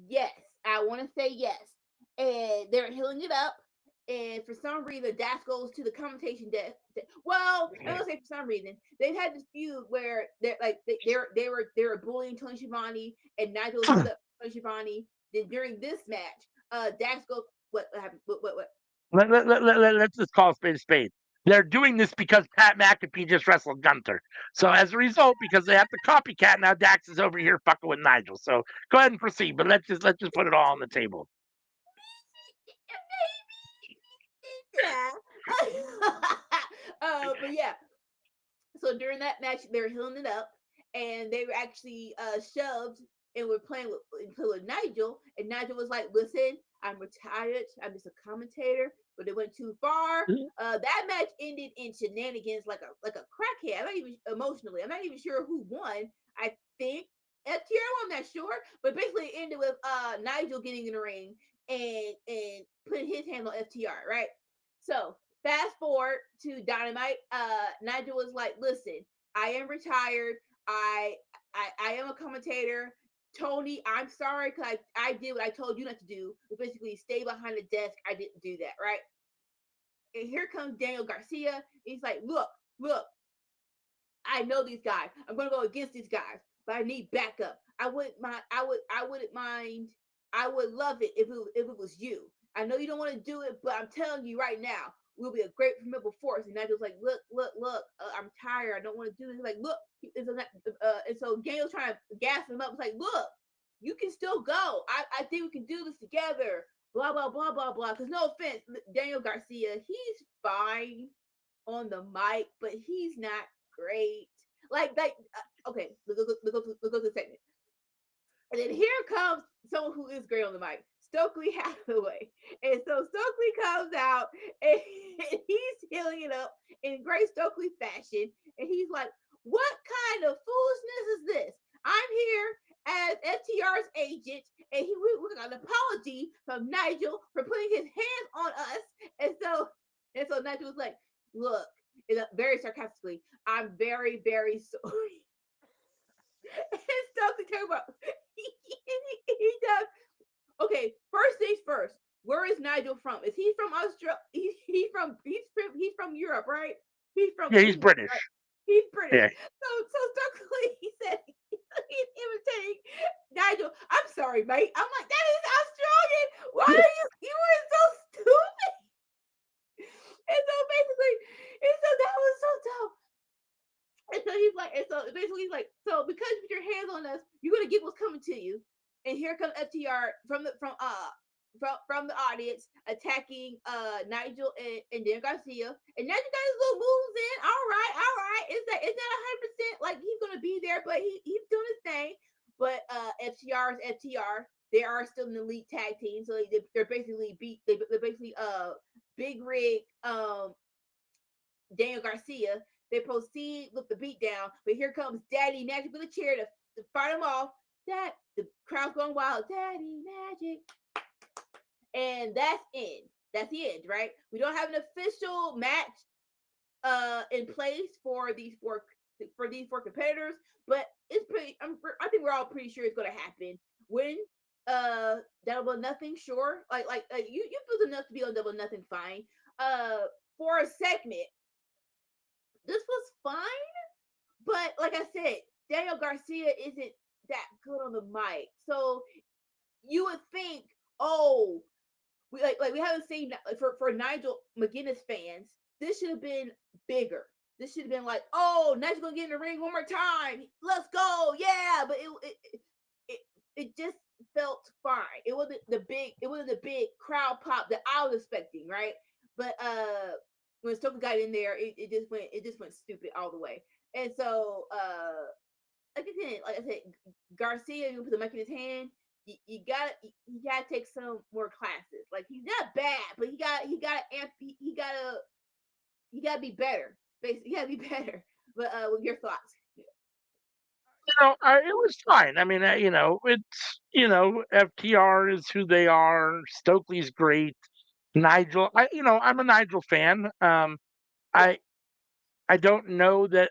Yes, I want to say yes. And they're healing it up. And for some reason, Dax goes to the commentation desk. Well, I don't say for some reason they've had this feud where they were bullying Tony Schiavone, and Nigel stood up for Tony Schiavone. Then during this match, Dax goes, what happened? What? Let's just call a spade a spade. They're doing this because Pat McAfee just wrestled Gunther. So as a result, because they have to copycat now, Dax is over here fucking with Nigel. So go ahead and proceed, but let's just put it all on the table. Yeah. But yeah. So during that match, they were healing it up, and they were actually shoved and were playing with Nigel. And Nigel was like, "Listen, I'm retired. I'm just a commentator." But it went too far. That match ended in shenanigans, like a crackhead. I'm not even emotionally. I'm not even sure who won. I think FTR. I'm not sure, but basically it ended with Nigel getting in the ring and putting his hand on FTR. Right. So fast forward to Dynamite. Nigel was like, "Listen, I am retired. I I am a commentator. Tony, I'm sorry because I did what I told you not to do. Basically, stay behind the desk. I didn't do that, right?" And here comes Daniel Garcia. He's like, look, I know these guys. I'm gonna go against these guys, but I need backup. I wouldn't mind. I wouldn't mind. I would love it if it was you. I know you don't want to do it, but I'm telling you right now, we'll be a great formidable force. And Nigel's like, look. I'm tired. I don't want to do this. He's like, look. And so Daniel's trying to gas him up. It's like, look, you can still go. I think we can do this together. Blah blah blah blah blah. Because no offense, Daniel Garcia, he's fine on the mic, but he's not great. Okay, let's go to the segment. And then here comes someone who is great on the mic, Stokely Hathaway. And so Stokely comes out and he's healing it up in great Stokely fashion. And he's like, "What kind of foolishness is this? I'm here as FTR's agent, and we got an apology from Nigel for putting his hands on us." And so Nigel was like, "Look," very sarcastically, "I'm very, very sorry." And Stokely came up. He does. Okay, first things first. Where is Nigel from? Is he from Australia? He's from Europe, right? He's from Yeah, he's England, British. right? He's British. Yeah. So Stokely, he said he's imitating Nigel. "I'm sorry, mate." I'm like, that is Australian. Why are you were so stupid? And so basically, and so that was so dumb. And so he's like, and so basically he's like, "So because you put your hands on us, you're gonna get what's coming to you." And here comes FTR from the audience attacking Nigel and Dan Garcia. And Nigel got his little moves in. All right. It's not 100% like he's gonna be there, but he's doing his thing. But FTR is FTR. They are still an elite tag team, so they're basically they're basically big rig Daniel Garcia. They proceed with the beatdown, but here comes Daddy Magic with a chair to fight them off. That the crowd's going wild. Daddy Magic, and that's end. That's the end, right? We don't have an official match in place for these four competitors, but it's pretty. I think we're all pretty sure it's going to happen. When Double Nothing, sure. Like you feel enough to be on Double Nothing, fine. For a segment, this was fine, but like I said, Daniel Garcia isn't that good on the mic. So you would think, oh, we haven't seen for Nigel McGuinness fans, this should have been bigger. This should have been like, "Oh, Nigel's gonna get in the ring one more time. Let's go, yeah!" But it just felt fine. It wasn't the big crowd pop that I was expecting, right? But when Stokely got in there, it just went stupid all the way. And so like I said, Garcia, you put the mic in his hand. You gotta take some more classes. Like, he's not bad, but he gotta be better. Basically, he gotta be better. But with your thoughts? It was fine. I mean, it's FTR is who they are. Stokely's great. Nigel, I'm a Nigel fan. I I don't know that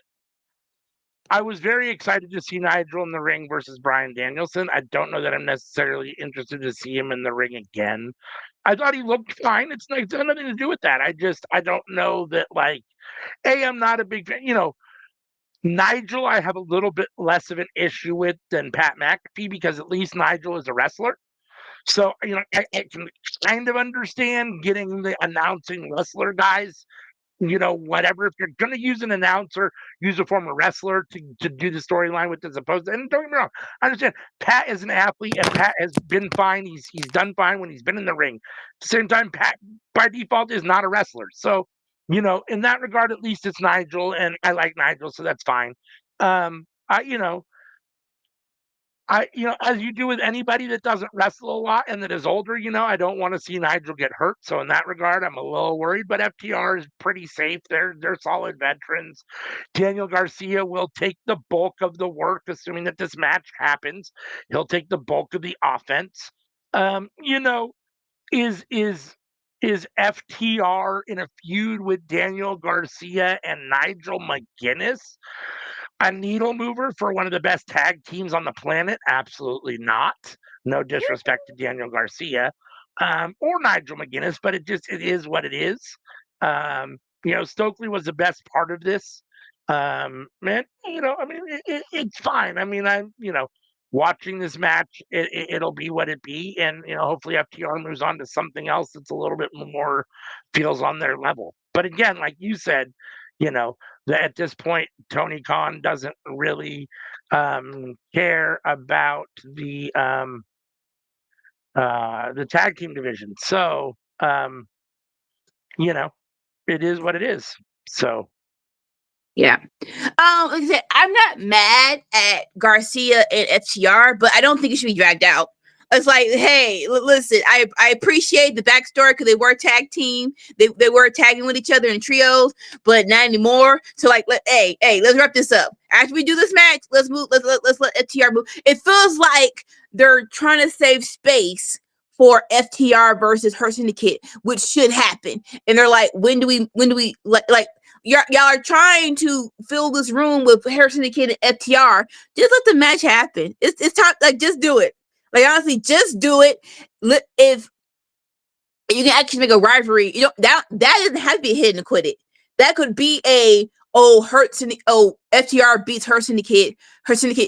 I was very excited to see Nigel in the ring versus Bryan Danielson. I don't know that I'm necessarily interested to see him in the ring again. I thought he looked fine. It's got nothing to do with that. I don't know that, like, I'm not a big fan. Nigel, I have a little bit less of an issue with than Pat McAfee because at least Nigel is a wrestler. So, I can kind of understand getting the announcing wrestler guys, whatever. If you're going to use an announcer, use a former wrestler to do the storyline with, as opposed to, and don't get me wrong, I understand Pat is an athlete and Pat has been fine. He's done fine when he's been in the ring. At the same time, Pat by default is not a wrestler. So, in that regard, at least it's Nigel, and I like Nigel, so that's fine. I, as you do with anybody that doesn't wrestle a lot and that is older, I don't want to see Nigel get hurt. So in that regard, I'm a little worried. But FTR is pretty safe. They're solid veterans. Daniel Garcia will take the bulk of the work, assuming that this match happens. He'll take the bulk of the offense. Is FTR in a feud with Daniel Garcia and Nigel McGuinness a needle mover for one of the best tag teams on the planet? Absolutely not. No disrespect to Daniel Garcia or Nigel McGuinness, but it is what it is. Stokely was the best part of this. It's fine. Watching this match, it'll be what it be, and hopefully FTR moves on to something else that's a little bit more feels on their level. But again, like you said, that at this point Tony Khan doesn't really care about the tag team division. So it is what it is. So yeah. Like I said, I'm not mad at Garcia and FTR, but I don't think it should be dragged out. It's like, hey, listen, I appreciate the backstory because they were a tag team. They were tagging with each other in trios, but not anymore. So like, let's wrap this up. After we do this match, let's move. Let's let FTR move. It feels like they're trying to save space for FTR versus Her Syndicate, which should happen. And they're like, when do we like y'all are trying to fill this room with Her Syndicate and FTR. Just let the match happen. It's time. Like, just do it. Like, honestly, just do it. If you can actually make a rivalry, that doesn't have to be a hit and quit it. That could be FTR beats Her Syndicate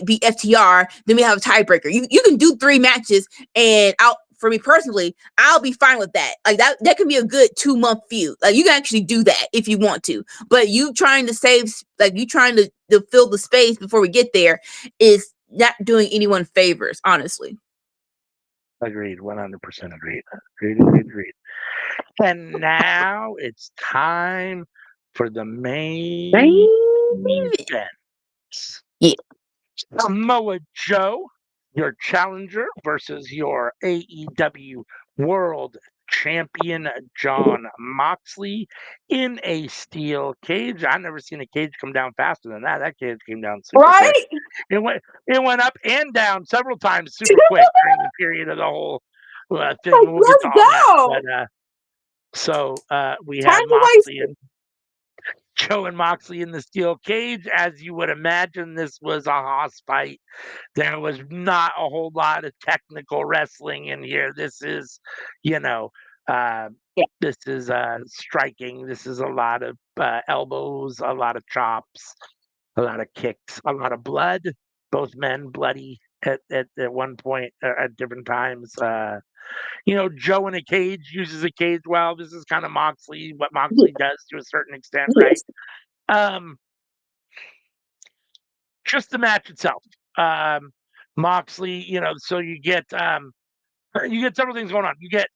beat FTR, then we have a tiebreaker. You can do 3 matches, and for me personally, I'll be fine with that. Like that can be a good 2-month feud. Like you can actually do that if you want to. But you trying to fill the space before we get there is not doing anyone favors, honestly. Agreed. 100% agreed. Agreed. And now it's time for the main event. Yeah. Samoa Joe, your challenger, versus your AEW World Champion Jon Moxley in a steel cage. I've never seen a cage come down faster than that. That cage came down super quick. It went up and down several times super quick during the period of the whole thing. We'll get to all that. So we have Moxley and Joe and Moxley in the steel cage. As you would imagine, this was a hoss fight. There was not a whole lot of technical wrestling in here. This is, this is striking. This is a lot of elbows, a lot of chops, a lot of kicks, a lot of blood. Both men bloody at one point at different times. Joe in a cage uses a cage well. This is kind of what Moxley does to a certain extent, right? Just the match itself. Moxley, so you get several things going on. You get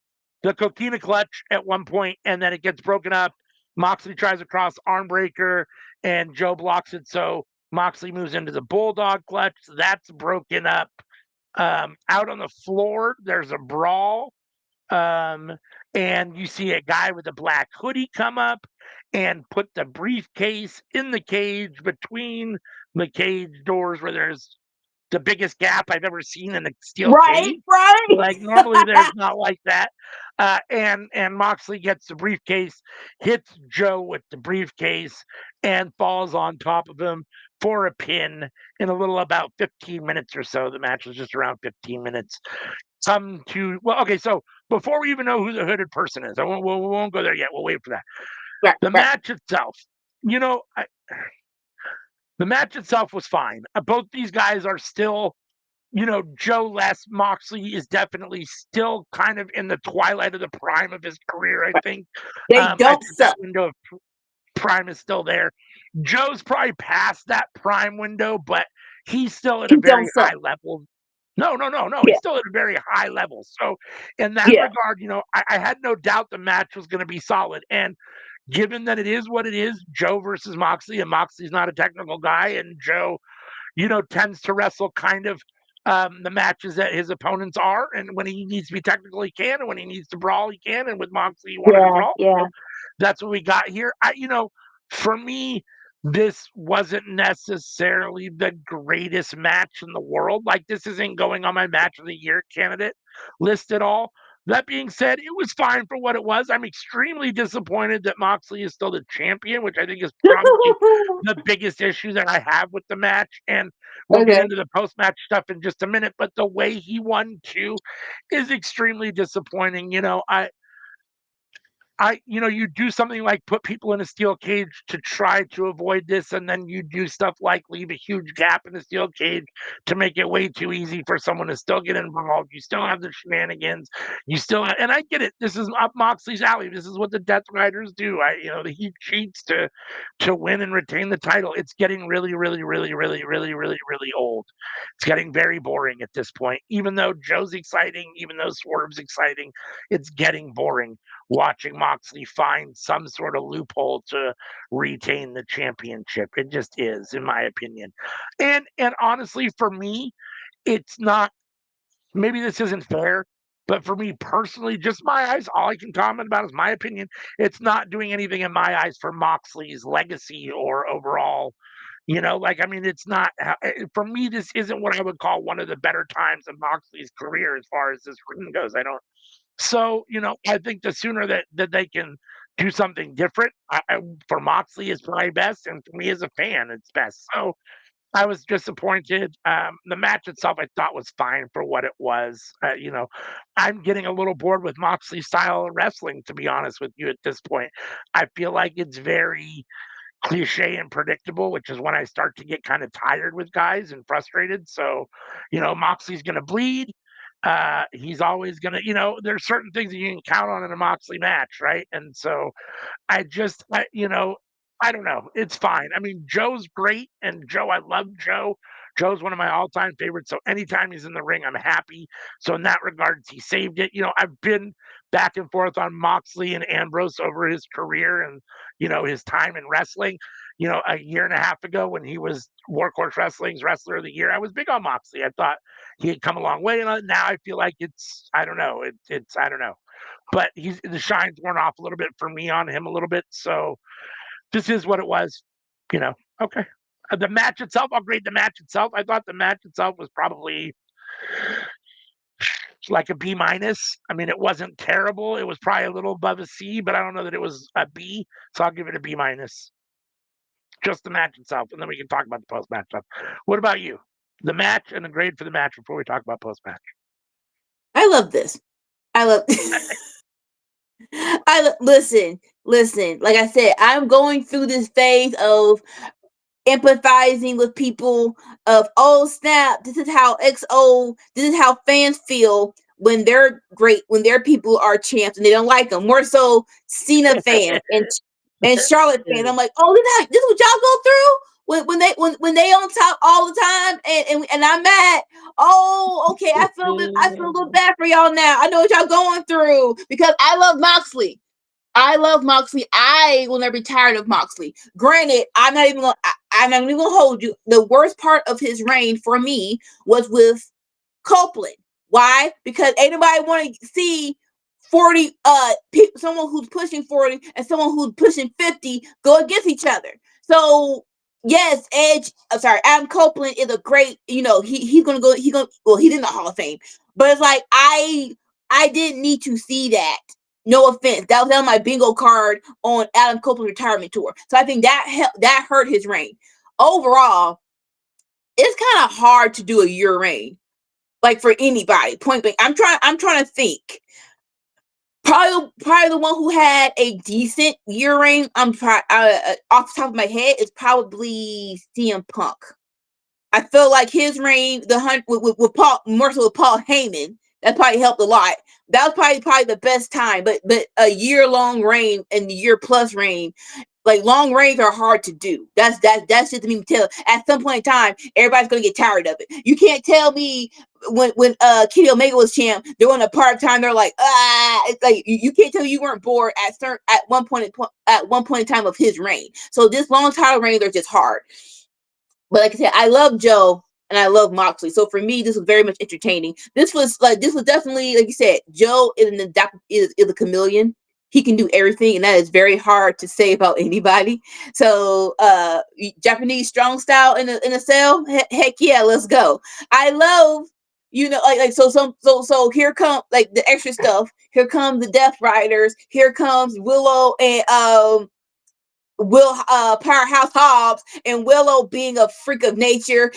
the coquina clutch at one point, and then it gets broken up. Moxley tries a cross arm breaker, and Joe blocks it. So Moxley moves into the bulldog clutch. That's broken up. Out on the floor, there's a brawl. And you see a guy with a black hoodie come up and put the briefcase in the cage between the cage doors where there's the biggest gap I've ever seen in a steel cage. Right. Like normally there's not like that. And Moxley gets the briefcase, hits Joe with the briefcase, and falls on top of him for a pin in a little about 15 minutes or so. The match was just around 15 minutes. Okay, so before we even know who the hooded person is, we won't go there yet. We'll wait for that. Right. The match itself, the match itself was fine. Both these guys are still, Joe Les Moxley is definitely still kind of in the twilight of the prime of his career, I think. They I don't think suck. that window of prime is still there. Joe's probably past that prime window, but he's still at a very high level. No. Yeah. He's still at a very high level. So in that Yeah. regard, I had no doubt the match was going to be solid. And given that it is what it is, Joe versus Moxley, and Moxley's not a technical guy, and Joe, tends to wrestle kind of the matches that his opponents are, and when he needs to be technical, he can, and when he needs to brawl, he can. And with Moxley, he wanted to brawl. Yeah. So that's what we got here. For me, this wasn't necessarily the greatest match in the world. Like, this isn't going on my match of the year candidate list at all. That being said, it was fine for what it was. I'm extremely disappointed that Moxley is still the champion, which I think is probably the biggest issue that I have with the match. And we'll get into the post-match stuff in just a minute. But the way he won too is extremely disappointing. You do something like put people in a steel cage to try to avoid this, and then you do stuff like leave a huge gap in the steel cage to make it way too easy for someone to still get involved. You still have the shenanigans. And I get it. This is up Moxley's alley. This is what the Death Riders do. He cheats to win and retain the title. It's getting really, really, really, really, really, really, really old. It's getting very boring at this point. Even though Joe's exciting, even though Swerve's exciting, it's getting boring watching Moxley find some sort of loophole to retain the championship. It just is, in my opinion. And honestly, for me, it's not, maybe this isn't fair, but for me personally, just my eyes, all I can comment about is my opinion. It's not doing anything in my eyes for Moxley's legacy or overall. It's not, for me, this isn't what I would call one of the better times in Moxley's career as far as this ring goes. So, I think the sooner that they can do something different, for Moxley is probably best, and for me as a fan, it's best. So I was disappointed. The match itself, I thought, was fine for what it was. I'm getting a little bored with Moxley's style of wrestling, to be honest with you, at this point. I feel like it's very cliche and predictable, which is when I start to get kind of tired with guys and frustrated. So, Moxley's going to bleed. He's always going to, there's certain things that you can count on in a Moxley match, right? And so I don't know. It's fine. I mean, Joe's great, and I love Joe. Joe's one of my all-time favorites. So anytime he's in the ring, I'm happy. So in that regards, he saved it. I've been back and forth on Moxley and Ambrose over his career and, his time in wrestling. A year and a half ago when he was Workhorse Wrestling's Wrestler of the Year, I was big on Moxley. I thought he had come a long way. And now I feel like I don't know. I don't know. But the shine's worn off a little bit for me on him a little bit. So this is what it was, okay. The match itself, I'll grade the match itself. I thought the match itself was probably like a B minus. I mean, it wasn't terrible. It was probably a little above a C, but I don't know that it was a B. So I'll give it a B minus. Just the match itself. And then we can talk about the post match stuff. What about you? The match and the grade for the match before we talk about post match. I love this. Listen. Like I said, I'm going through this phase of empathizing with people of, oh snap, this is how fans feel when they're great, when their people are champs and they don't like them. More so Cena fans and Charlotte fans. I'm like, oh, this is what y'all go through when they on top all the time and I'm mad. Oh, okay, I feel a little bad for y'all now. I know what y'all going through because I love Moxley. I will never be tired of Moxley. Granted, I'm not even gonna hold you. The worst part of his reign for me was with Copeland. Why? Because ain't nobody want to see 40 someone who's pushing 40 and someone who's pushing 50 go against each other. So yes, Edge. I'm sorry, Adam Copeland is a great. He's gonna go. He's in the Hall of Fame. But it's like I didn't need to see that. No offense, that was on my bingo card on Adam Copeland's retirement tour. So I think that hurt his reign. Overall, it's kind of hard to do a year reign, like for anybody. Point blank, I'm trying to think. Probably the one who had a decent year reign. Off the top of my head, is probably CM Punk. I feel like his reign, the hunt with Paul, more so with Paul Heyman, that probably helped a lot. That was probably the best time. But a year long reign and the year plus reign, like long reigns are hard to do. That's just me tell. At some point in time, everybody's gonna get tired of it. You can't tell me when Kenny Omega was champ, during a part of time they're like, it's like you can't tell me you weren't bored at one point in time of his reign. So this long title reigns are just hard. But like I said, I love Joe and I love Moxley. So for me, this was very much entertaining. This was definitely, like you said, Joe is a chameleon. He can do everything, and that is very hard to say about anybody. So Japanese strong style in a cell, heck yeah, let's go. I love, so here come like the extra stuff. Here comes the Death Riders. Here comes Willow and Powerhouse Hobbs, and Willow being a freak of nature.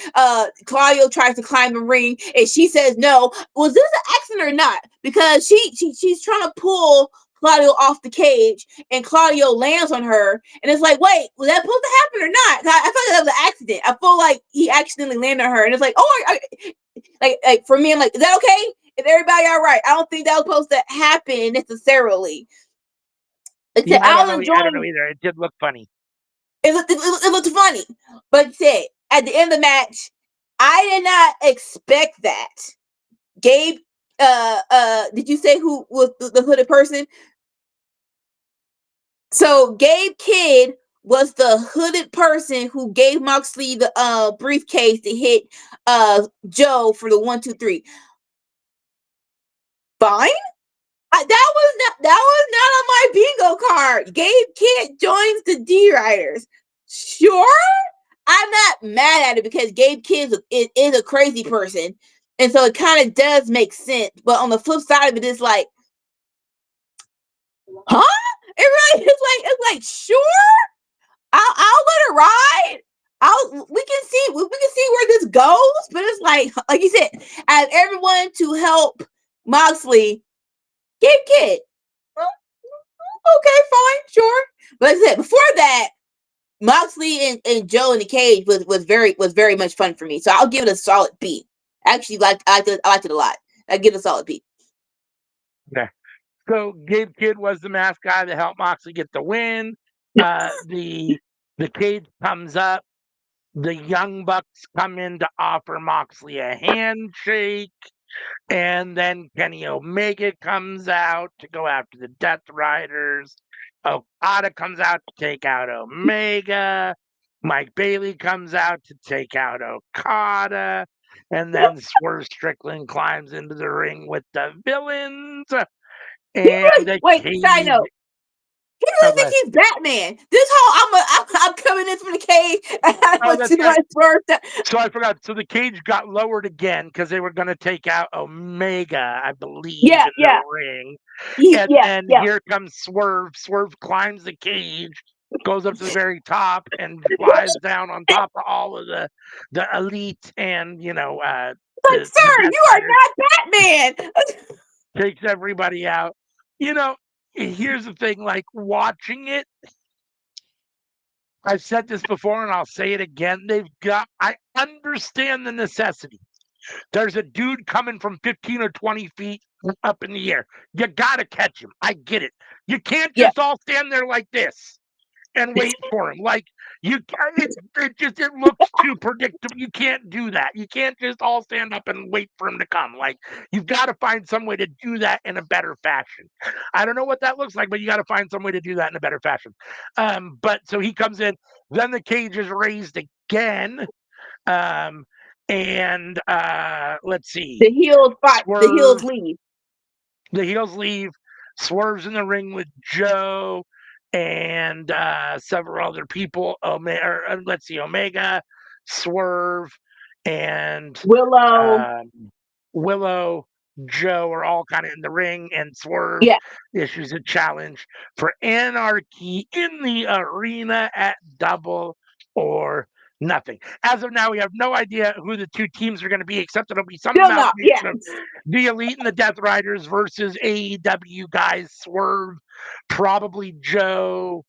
Claudio tries to climb the ring and she says no. Was this an accident or not? Because she's trying to pull Claudio off the cage and Claudio lands on her, and it's like, wait, was that supposed to happen or not? I felt like that was an accident. I feel like he accidentally landed on her, and it's like, like for me, I'm like, is that okay? Is everybody all right? I don't think that was supposed to happen necessarily. Yeah, I don't know. enjoying. I don't know either. It did look funny. It looked funny, but said at the end of the match, I did not expect that. Gabe, did you say who was the hooded person? So Gabe Kidd was the hooded person who gave Moxley the briefcase to hit Joe for the 1-2-3. Fine. That was not on my bingo card. Gabe Kidd joins the D Riders. Sure, I'm not mad at it because Gabe Kidd is a crazy person, and so it kind of does make sense. But on the flip side of it, it's like, huh? It's like sure, I'll let it ride. We can see where this goes, but it's like you said, as everyone to help Moxley. Gabe Kidd. Okay, fine, sure. But like I said, before that, Moxley and Joe in the cage was very much fun for me. So I'll give it a solid B. Actually, I liked it a lot. I give it a solid B. Yeah. So Gabe Kidd was the mask guy that helped Moxley get the win. The cage comes up. The Young Bucks come in to offer Moxley a handshake. And then Kenny Omega comes out to go after the Death Riders. Okada comes out to take out Omega. Mike Bailey comes out to take out Okada. And then Swerve Strickland climbs into the ring with the villains. And the Wait, cage. side note. He really thinks he's Batman. This whole I'm coming in from the cage. So I forgot. So the cage got lowered again because they were going to take out Omega, I believe, in the ring. And here comes Swerve. Swerve climbs the cage, goes up to the very top, and flies down on top of all of the elite and sir, you are not Batman. Takes everybody out. Here's the thing, like watching it, I've said this before and I'll say it again. I understand the necessity. There's a dude coming from 15 or 20 feet up in the air. You got to catch him. I get it. You can't just all stand there like this and wait for him. Like it looks too predictable. You can't do that. You can't just all stand up and wait for him to come. Like you've got to find some way to do that in a better fashion. I don't know what that looks like, but you got to find some way to do that in a better fashion. But so he comes in, then the cage is raised again. And let's see. The heels fight. The heels leave. The heels leave. Swerve's in the ring with Joe. and several other people. Omega, Swerve, and Willow. um, Willow, Joe are all kind of in the ring, and Swerve Yeah. issues a challenge for Anarchy in the arena at Double or Nothing. As of now, we have no idea who the two teams are going to be, except it'll be some Still not. Yeah. amalgamation of the Elite and the Death Riders versus AEW guys. Swerve, probably Joe,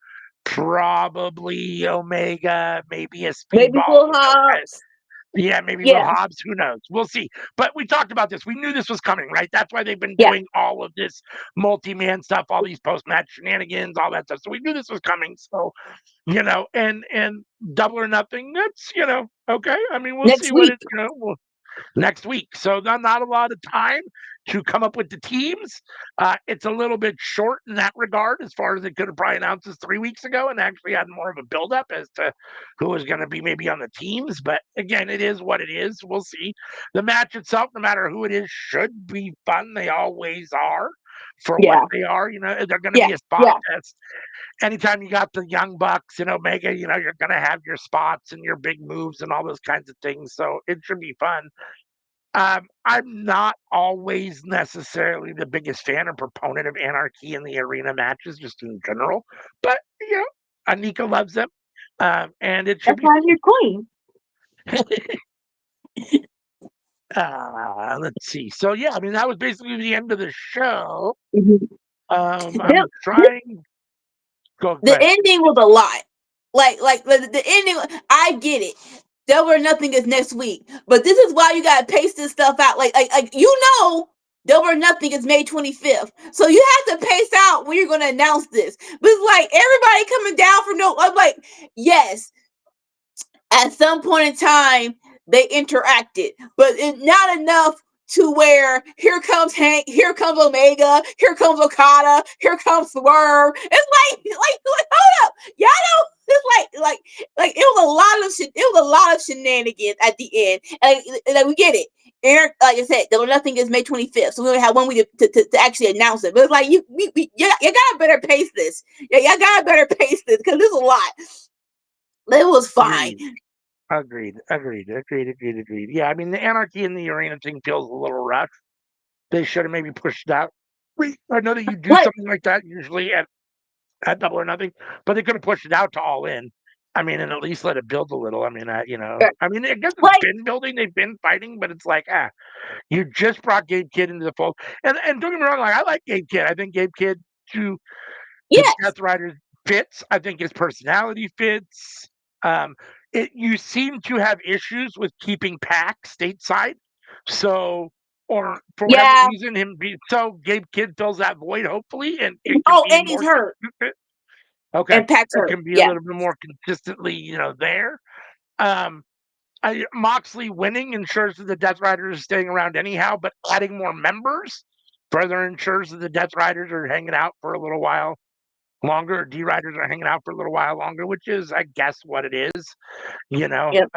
probably Omega, maybe a Maybe speedball. Will Who knows? Hobbs. Yeah, maybe Will Yeah. Hobbs. Who knows? We'll see. But we talked about this. We knew this was coming, right? That's why they've been Yeah. doing all of this multi-man stuff, all these post-match shenanigans, all that stuff. So we knew this was coming. So, and Double or Nothing. That's okay. I mean, we'll Next see what week. it. Next week. So not a lot of time to come up with the teams. It's a little bit short in that regard, as far as they could have probably announced this 3 weeks ago and actually had more of a buildup as to who was going to be maybe on the teams. But again, it is what it is. We'll see. The match itself, no matter who it is, should be fun. They always are for what Yeah. they are. They're going to Yeah. be a spot Yeah. test. Anytime you got the Young Bucks and Omega, you're going to have your spots and your big moves and all those kinds of things. So it should be fun. I'm not always necessarily the biggest fan or proponent of Anarchy in the arena matches, just in general. But Anika loves them, and it should That's be. why you're queen. Let's see. So yeah, I mean that was basically the end of the show. Mhm. I'm The, trying. Go the ahead. ending was a lot. Like the ending. I get it. Double or Nothing is next week, but this is why you gotta pace this stuff out. Like Double or Nothing is May 25th, so you have to pace out when you're gonna announce this. But it's like everybody coming down from no. I'm like, yes, at some point in time they interacted, but it's not enough to where here comes Hank, here comes Omega, here comes Okada, here comes Swerve. It's like hold up, y'all know. It's like it was a lot of shit. It was a lot of shenanigans at the end, and we get it. Eric, like I said, Double Nothing is May 25th, so we only have 1 week to actually announce it. But it's like you gotta better pace this. Yeah, y'all gotta better pace this because there's a lot. It was fine. Agreed. Yeah, I mean the Anarchy in the arena thing feels a little rough. They should have maybe pushed it out. I know that you do Like, something like that usually at Double or Nothing, but they could have pushed it out to All In. I mean, and at least let it build a little. I mean, I mean, I guess it's like, been building. They've been fighting, but it's like, you just brought Gabe Kidd into the fold. And don't get me wrong, like I like Gabe Kidd. I think Gabe Kidd to the yes, Death Riders fits. I think his personality fits. Um, you seem to have issues with keeping Pac stateside, so or for whatever yeah. reason, Gabe Kidd fills that void, hopefully, and it can Oh, be and he's more hurt. consistent. Okay, And Pac's it hurt. can be a Yeah. little bit more consistently, there. Um, Moxley winning ensures that the Death Riders are staying around anyhow, but adding more members further ensures that the Death Riders are hanging out for a little while longer. D Riders are hanging out for a little while longer, which is, I guess, what it is, Yep.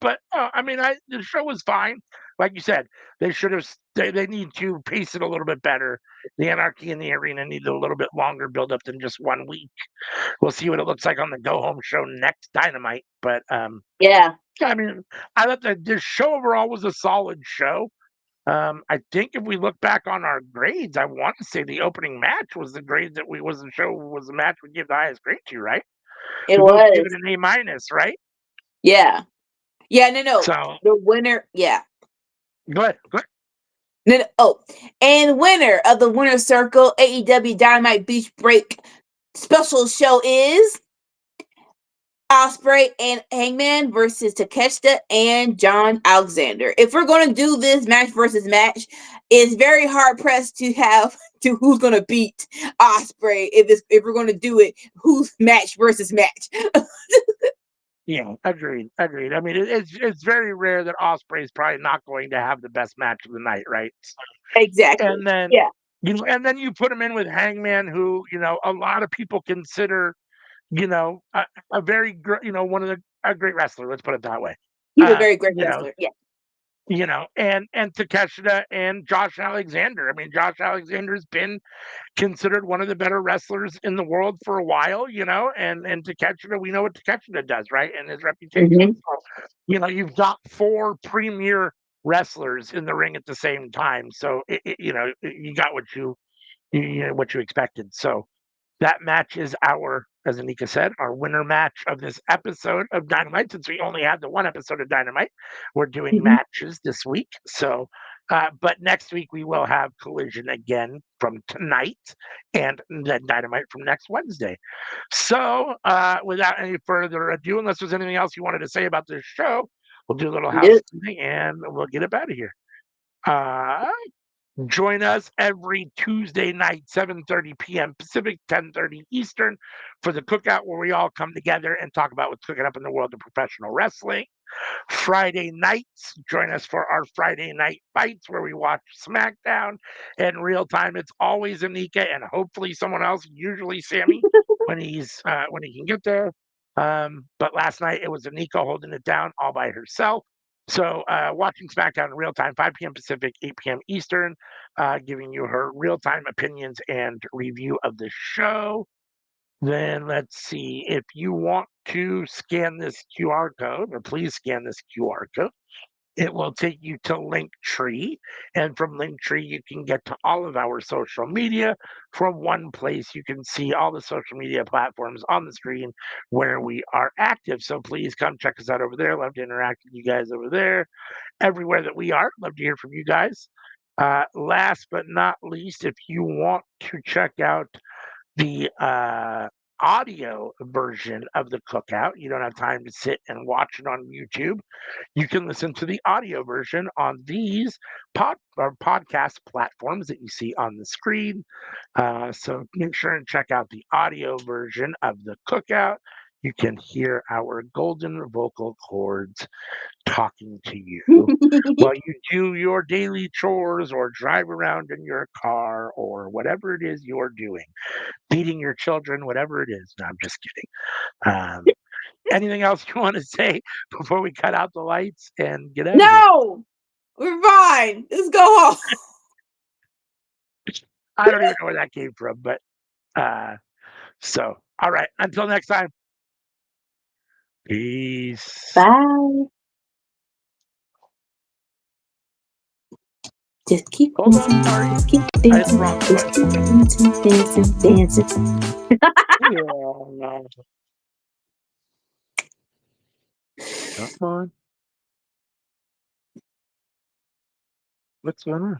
But I mean, the show was fine. Like you said, they should have. They need to pace it a little bit better. The Anarchy in the arena needed a little bit longer build up than just 1 week. We'll see what it looks like on the go home show next Dynamite. But Yeah. I mean, I thought that this show overall was a solid show. I think if we look back on our grades, I want to say the opening match was the grade that was the match we give the highest grade to, right? It We both give it was. an A-, right? Yeah. Yeah. No. So The winner. Yeah. go ahead. No. Oh, and winner of the winner's circle AEW Dynamite Beach Break special show is Osprey and Hangman versus Takeshita and John Alexander. If we're going to do this match versus match, it's very hard pressed to have to who's going to beat Osprey. If we're going to do it, who's match versus match. Yeah, agreed. I mean, it's very rare that Osprey is probably not going to have the best match of the night, right? Exactly. And then Yeah. you put him in with Hangman, who a lot of people consider a very one of a great wrestler. Let's put it that way. He's a very great wrestler. Yeah. and Takeshita and Josh Alexander. I mean, Josh Alexander's been considered one of the better wrestlers in the world for a while, and Takeshita, we know what Takeshita does, right? And his reputation. So, you've got 4 premier wrestlers in the ring at the same time. So, you got what what you expected. So that match is as Anika said, our winner match of this episode of Dynamite. Since we only had the one episode of Dynamite, we're doing matches this week. So, but next week we will have Collision again from tonight, and then Dynamite from next Wednesday. So, without any further ado, unless there's anything else you wanted to say about this show, we'll do a little housekeeping and we'll get up out of here. Join us every Tuesday night, 7:30 p.m. Pacific, 10:30 Eastern, for the cookout where we all come together and talk about what's cooking up in the world of professional wrestling. Friday nights, join us for our Friday night fights where we watch SmackDown in real time. It's always Anika and hopefully someone else, usually Sammy, when he can get there. But last night it was Anika holding it down all by herself. So watching SmackDown in real time, 5 p.m. Pacific, 8 p.m. Eastern, giving you her real-time opinions and review of the show. Then let's see. If you want to scan this QR code, or please scan this QR code, it will take you to Linktree. And from Linktree, you can get to all of our social media from one place. You can see all the social media platforms on the screen where we are active. So please come check us out over there. Love to interact with you guys over there. Everywhere that we are, love to hear from you guys. Last but not least, if you want to check out the audio version of the cookout, you don't have time to sit and watch it on YouTube. You can listen to the audio version on these podcast platforms that you see on the screen. So make sure and check out the audio version of the cookout. You can hear our golden vocal cords talking to you while you do your daily chores or drive around in your car or whatever it is you're doing, feeding your children, whatever it is. No, I'm just kidding. Anything else you want to say before we cut out the lights and get out of here? No, we're fine. Let's go home. I don't even know where that came from, but so all right. Until next time. Peace. Bye. Just keep Hold on, sorry. Just keep That's dancing. wrong Just keep button. dancing. Yeah. Come on. What's going on?